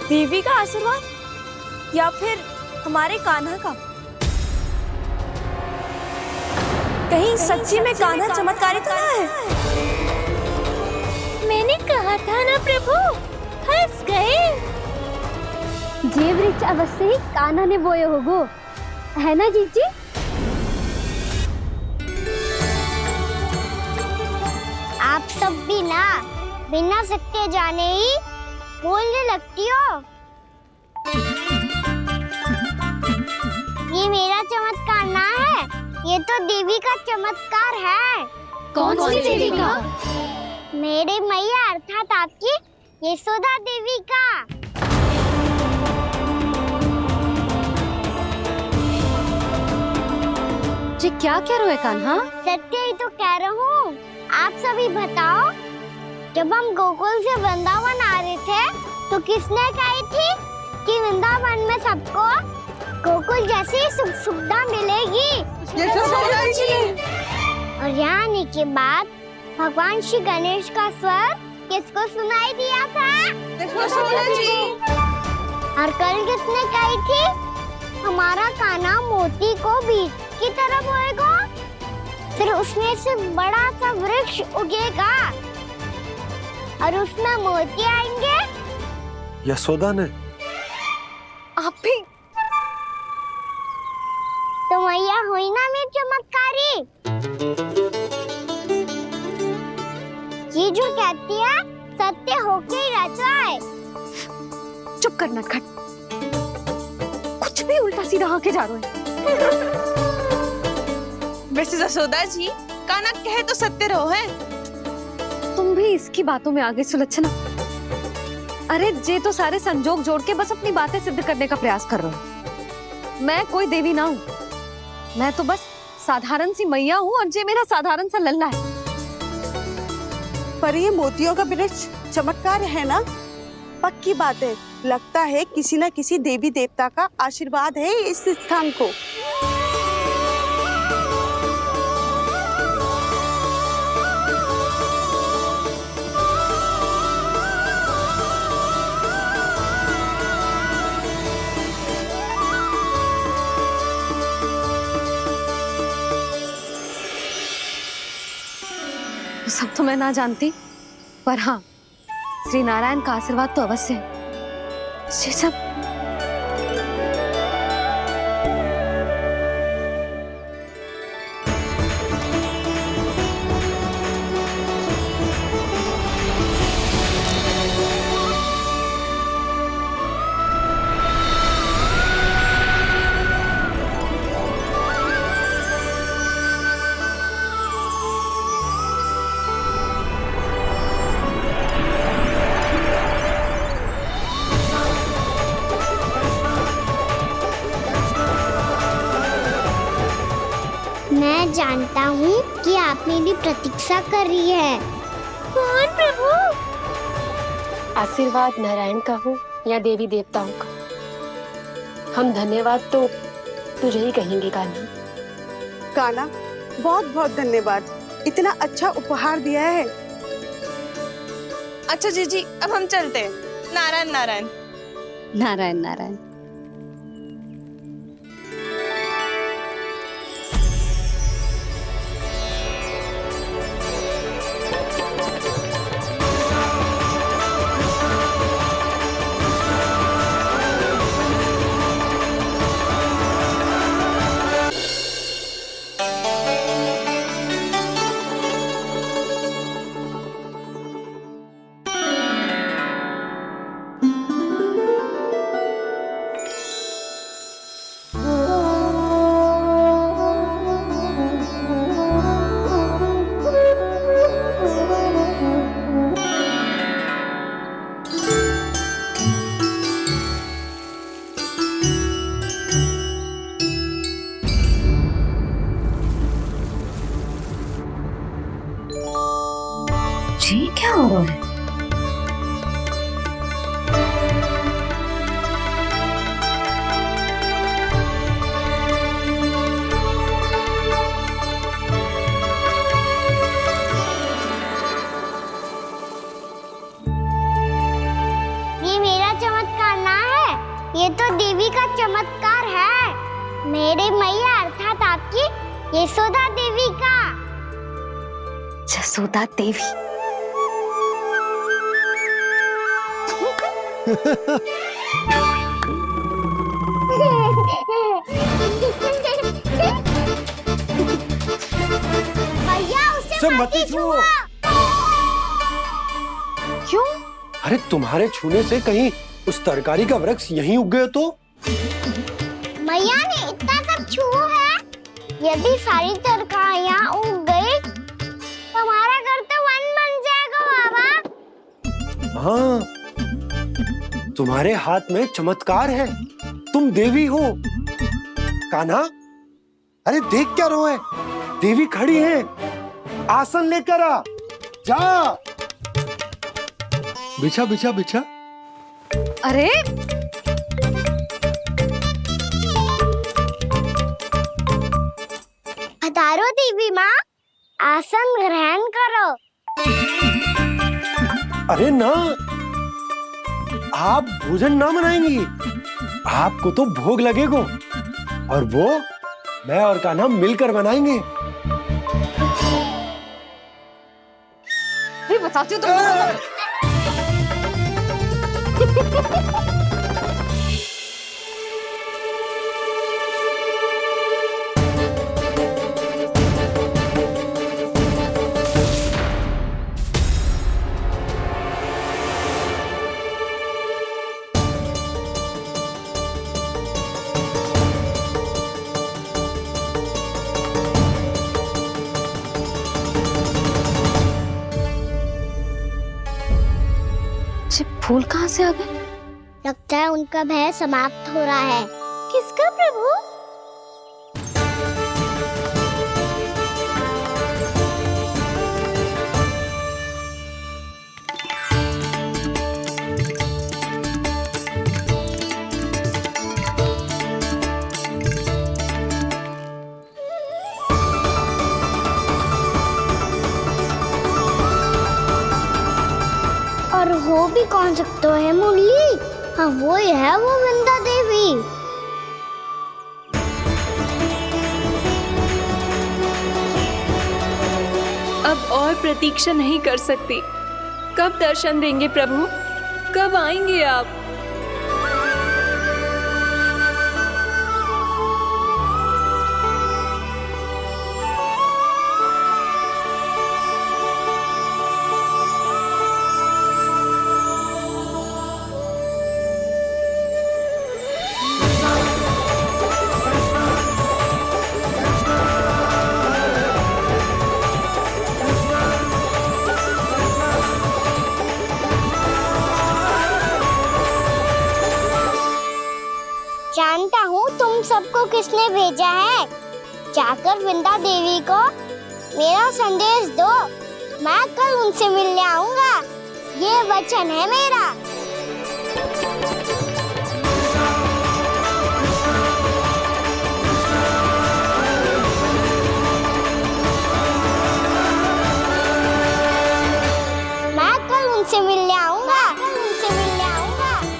देवी का आशीर्वाद या फिर हमारे कान्हा का? कहीं सच्ची में कान्हा चमत्कारी तो ना है? मैंने कहा था ना प्रभु, फंस गए। ये वृक्ष अवश्य ही कान्हा ने बोए होगो, है ना जीजी? आप सब भी ना बिना सत्य जाने ही बोलने लगती हो। ये मेरा चमत्कार ना है, ये तो देवी का चमत्कार है। कौन सी देवी का? मेरे मैया अर्थात आपकी यशोदा देवी का। जी क्या कह रहे हो कान्हा? सत्य ही तो कह रहा हूँ। आप सभी बताओ, जब हम गोकुल से वृंदावन आ रहे थे तो किसने कही थी कि वृंदावन में सबको गोकुल जैसी सुख सुविधा मिलेगी? यशोदा जी। और यहाँ आने के बाद भगवान श्री गणेश का स्वर किसको सुनाई दिया था? यशोदा जी। और कल किसने कही थी हमारा कान्हा मोती को बीज की तरफ होएगा, फिर उसमें से बड़ा सा वृक्ष उगेगा और उसमें मोती आएंगे? यशोदा ने? आप भी? तो मैया हुई ना मेरी चमत्कारी। ये जो कहती है सत्य होके ही रहता है। चुप कर नटखट, कुछ भी उल्टा सीधा आके जा रहे हैं। वैसे यशोदा जी, कान्हा कहे तो सत्य रहो है। तुम भी इसकी बातों में आगे सुलझना। अरे जे तो सारे संजोग जोड़ के बस अपनी बातें सिद्ध करने का प्रयास कर रहे हो। मैं कोई देवी ना हूँ, मैं तो बस साधारण सी मैया हूँ और जे मेरा साधारण सा लल्ला है। पर ये मोतियों का वृक्ष चमत्कार है ना? पक्की बात है, लगता है किसी न किसी देवी देवता का आशीर्वाद है इस स्थान को। सब तो मैं ना जानती, पर हाँ, श्री नारायण का आशीर्वाद तो अवश्य है। ये सब मैं जानता हूँ कि आप मेरी प्रतीक्षा कर रही है। कौन प्रभु? आशीर्वाद नारायण का हो या देवी देवताओं का, हम धन्यवाद तो तुझे ही कहेंगे कान्हा। कान्हा, बहुत बहुत धन्यवाद, इतना अच्छा उपहार दिया है। अच्छा जीजी, अब हम चलते हैं। नारायण नारायण। नारायण नारायण। ये तो देवी का चमत्कार है, मेरी मैया अर्थात आपकी यशोदा देवी का। जसोदा देवी। भैया उसे सब मत मत छुओ। क्यों? अरे तुम्हारे छूने से कहीं उस तरकारी का वृक्ष यहीं उग गए तो? मैया ने इतना सब छुआ है, यदि सारी तरकारियां उग गई तो हमारा घर तो वन बन जाएगा बाबा। हाँ, तुम्हारे हाथ में चमत्कार है, तुम देवी हो। कान्हा, अरे देख क्या रोए, देवी खड़ी है, आसन लेकर आ, जा। बिछा बिछा बिछा। अरे पधारो देवी माँ, आसन ग्रहण करो। अरे ना, आप भोजन ना बनाएंगी, आपको तो भोग लगेगा और वो मैं और कान्हा मिलकर बनाएंगे। बताती हूँ फूल कहाँ से आ गए? लगता है उनका भय समाप्त हो रहा है। किसका प्रभु? और वो भी कौन सकता है मुरली? हाँ वो ही है, वो वृंदा देवी। अब और प्रतीक्षा नहीं कर सकती। कब दर्शन देंगे प्रभु? कब आएंगे आप? जानता हूँ तुम सबको किसने भेजा है। जाकर वृंदा देवी को मेरा संदेश दो, मैं कल उनसे मिलने आऊंगा, ये वचन है मेरा। मैं कल उनसे मिलने आऊंगा,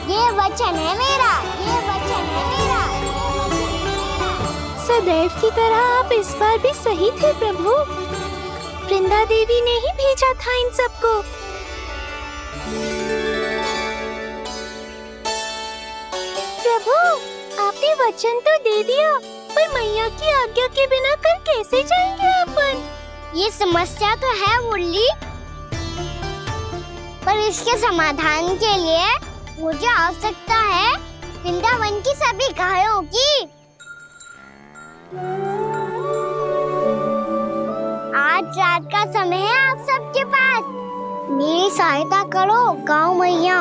ये वचन है मेरा, ये वचन है मेरा। सदैव की तरह आप इस बार भी सही थे प्रभु। वृंदा देवी ने ही भेजा था इन सबको। प्रभु, आपने वचन तो दे दिया, पर मैया की आज्ञा के बिना कल कैसे जाएंगे अपन? ये समस्या तो है मुरली, पर इसके समाधान के लिए मुझे आवश्यकता है वृंदावन की सभी गायों की। आज रात का समय है आप सबके पास, मेरी सहायता करो गाँव मैया।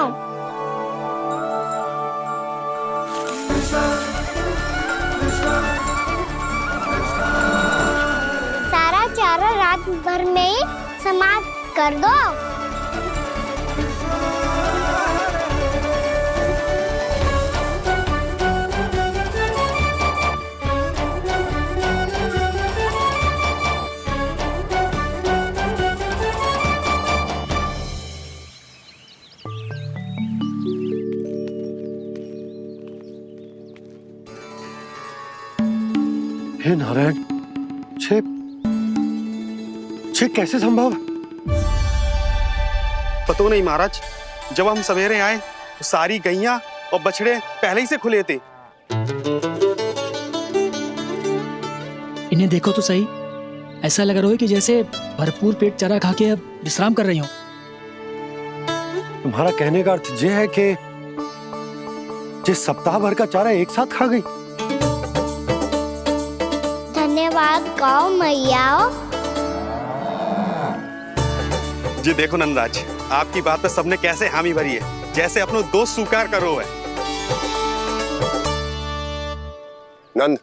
सारा चारा रात भर में ही समाप्त कर दो। हे नारायण, छे कैसे संभव? पता नहीं महाराज, जब हम सवेरे आए तो सारी गैया और बछड़े पहले ही से खुले थे। इन्हें देखो तो सही, ऐसा लग रहा है कि जैसे भरपूर पेट चारा खा के अब विश्राम कर रही हो। तुम्हारा कहने का अर्थ यह है कि जिस सप्ताह भर का चारा एक साथ खा गई। धन्यवाद गौ मैया। जी देखो नंदराज, आपकी बात पे सबने कैसे हामी भरी है, जैसे अपनो दोस्त स्वीकार करो है। नंद,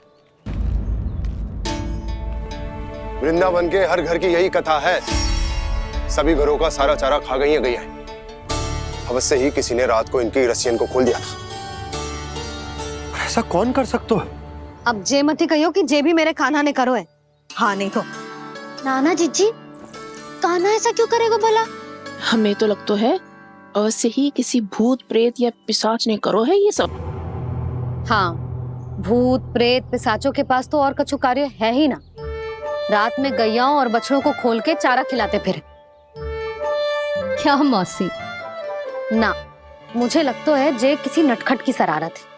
वृंदावन के हर घर की यही कथा है, सभी घरों का सारा चारा खा गई है गैया। अवश्य ही किसी ने रात को इनकी रस्सियन को खोल दिया था। ऐसा कौन कर सकता है? अब जे मत कहियो कि जे भी मेरे कान्हा ने करो है। हाँ नहीं तो नाना जीजी, कान्हा ऐसा क्यों करेगा भला? हमें तो लगता है अवश्य ही किसी भूत प्रेत या पिशाच ने करो है ये सब। हाँ, भूत प्रेत पिशाचों के पास तो और कछु कार्य है ही ना। रात में गैयाओं और बछड़ों को खोल के चारा खिलाते फिर। क्या मौसी? ना, मुझे लगता है जे किसी नटखट की शरारत है।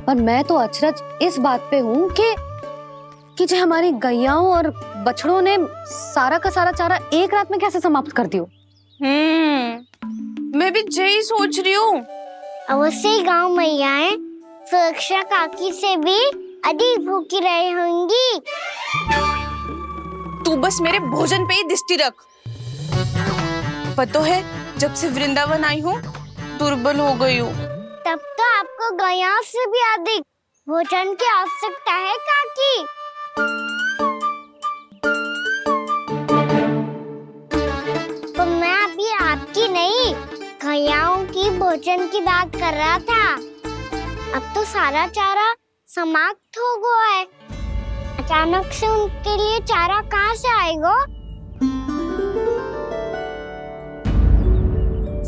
पर मैं तो अचरज इस बात पे हूँ कि जो हमारी गैयाओं और बछड़ों ने सारा का सारा चारा एक रात में कैसे समाप्त कर दियो। मैं भी यही सोच रही हूँ। अवश्य ही गाँव मैयाएं सुरक्षा काकी से भी अधिक भूखी रही होंगी। तू बस मेरे भोजन पे ही दृष्टि रख। पता है, जब से वृंदावन आई हूँ दुर्बल हो गई हूँ। तब तो आपको गैया से भी अधिक भोजन की आवश्यकता है काकी। तो मैं अभी आपकी नहीं, गैयाओं की भोजन की बात कर रहा था। अब तो सारा चारा समाप्त हो गया है, अचानक से उनके लिए चारा कहाँ से आएगा?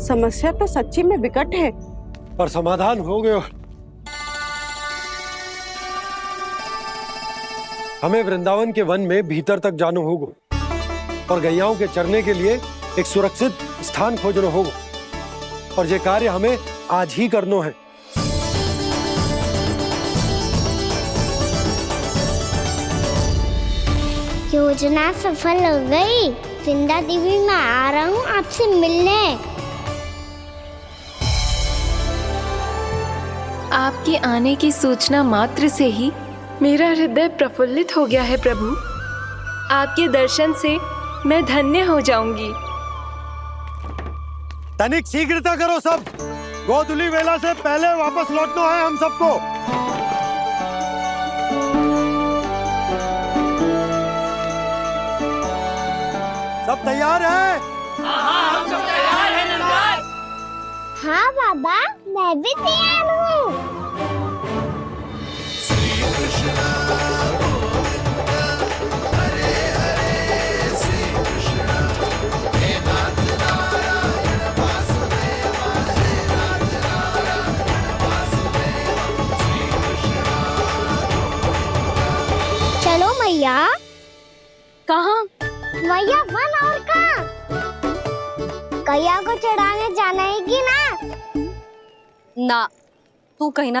समस्या तो सच्ची में विकट है, पर समाधान हो गया। हमें वृंदावन के वन में भीतर तक जाना होगा और गैयाओं के चरने के लिए एक सुरक्षित स्थान खोजना होगा, और ये कार्य हमें आज ही करना है। योजना सफल हो गई। वृंदा देवी, मैं आ रहा हूँ आपसे मिलने। आपके आने की सूचना मात्र से ही मेरा हृदय प्रफुल्लित हो गया है प्रभु। आपके दर्शन से मैं धन्य हो जाऊंगी। तनिक शीघ्रता करो सब, गोधुली वेला से पहले वापस लौटना है हम सबको। सब तैयार है? हाँ, हम सब तैयार हैं नंदराज। हाँ बाबा, मैं भी तैयार हूँ। चलो मैया। कहाँ? मैया वन और कहाँ? गैया को चढ़ाने जाना है कि ना? ना, तू कहीं ना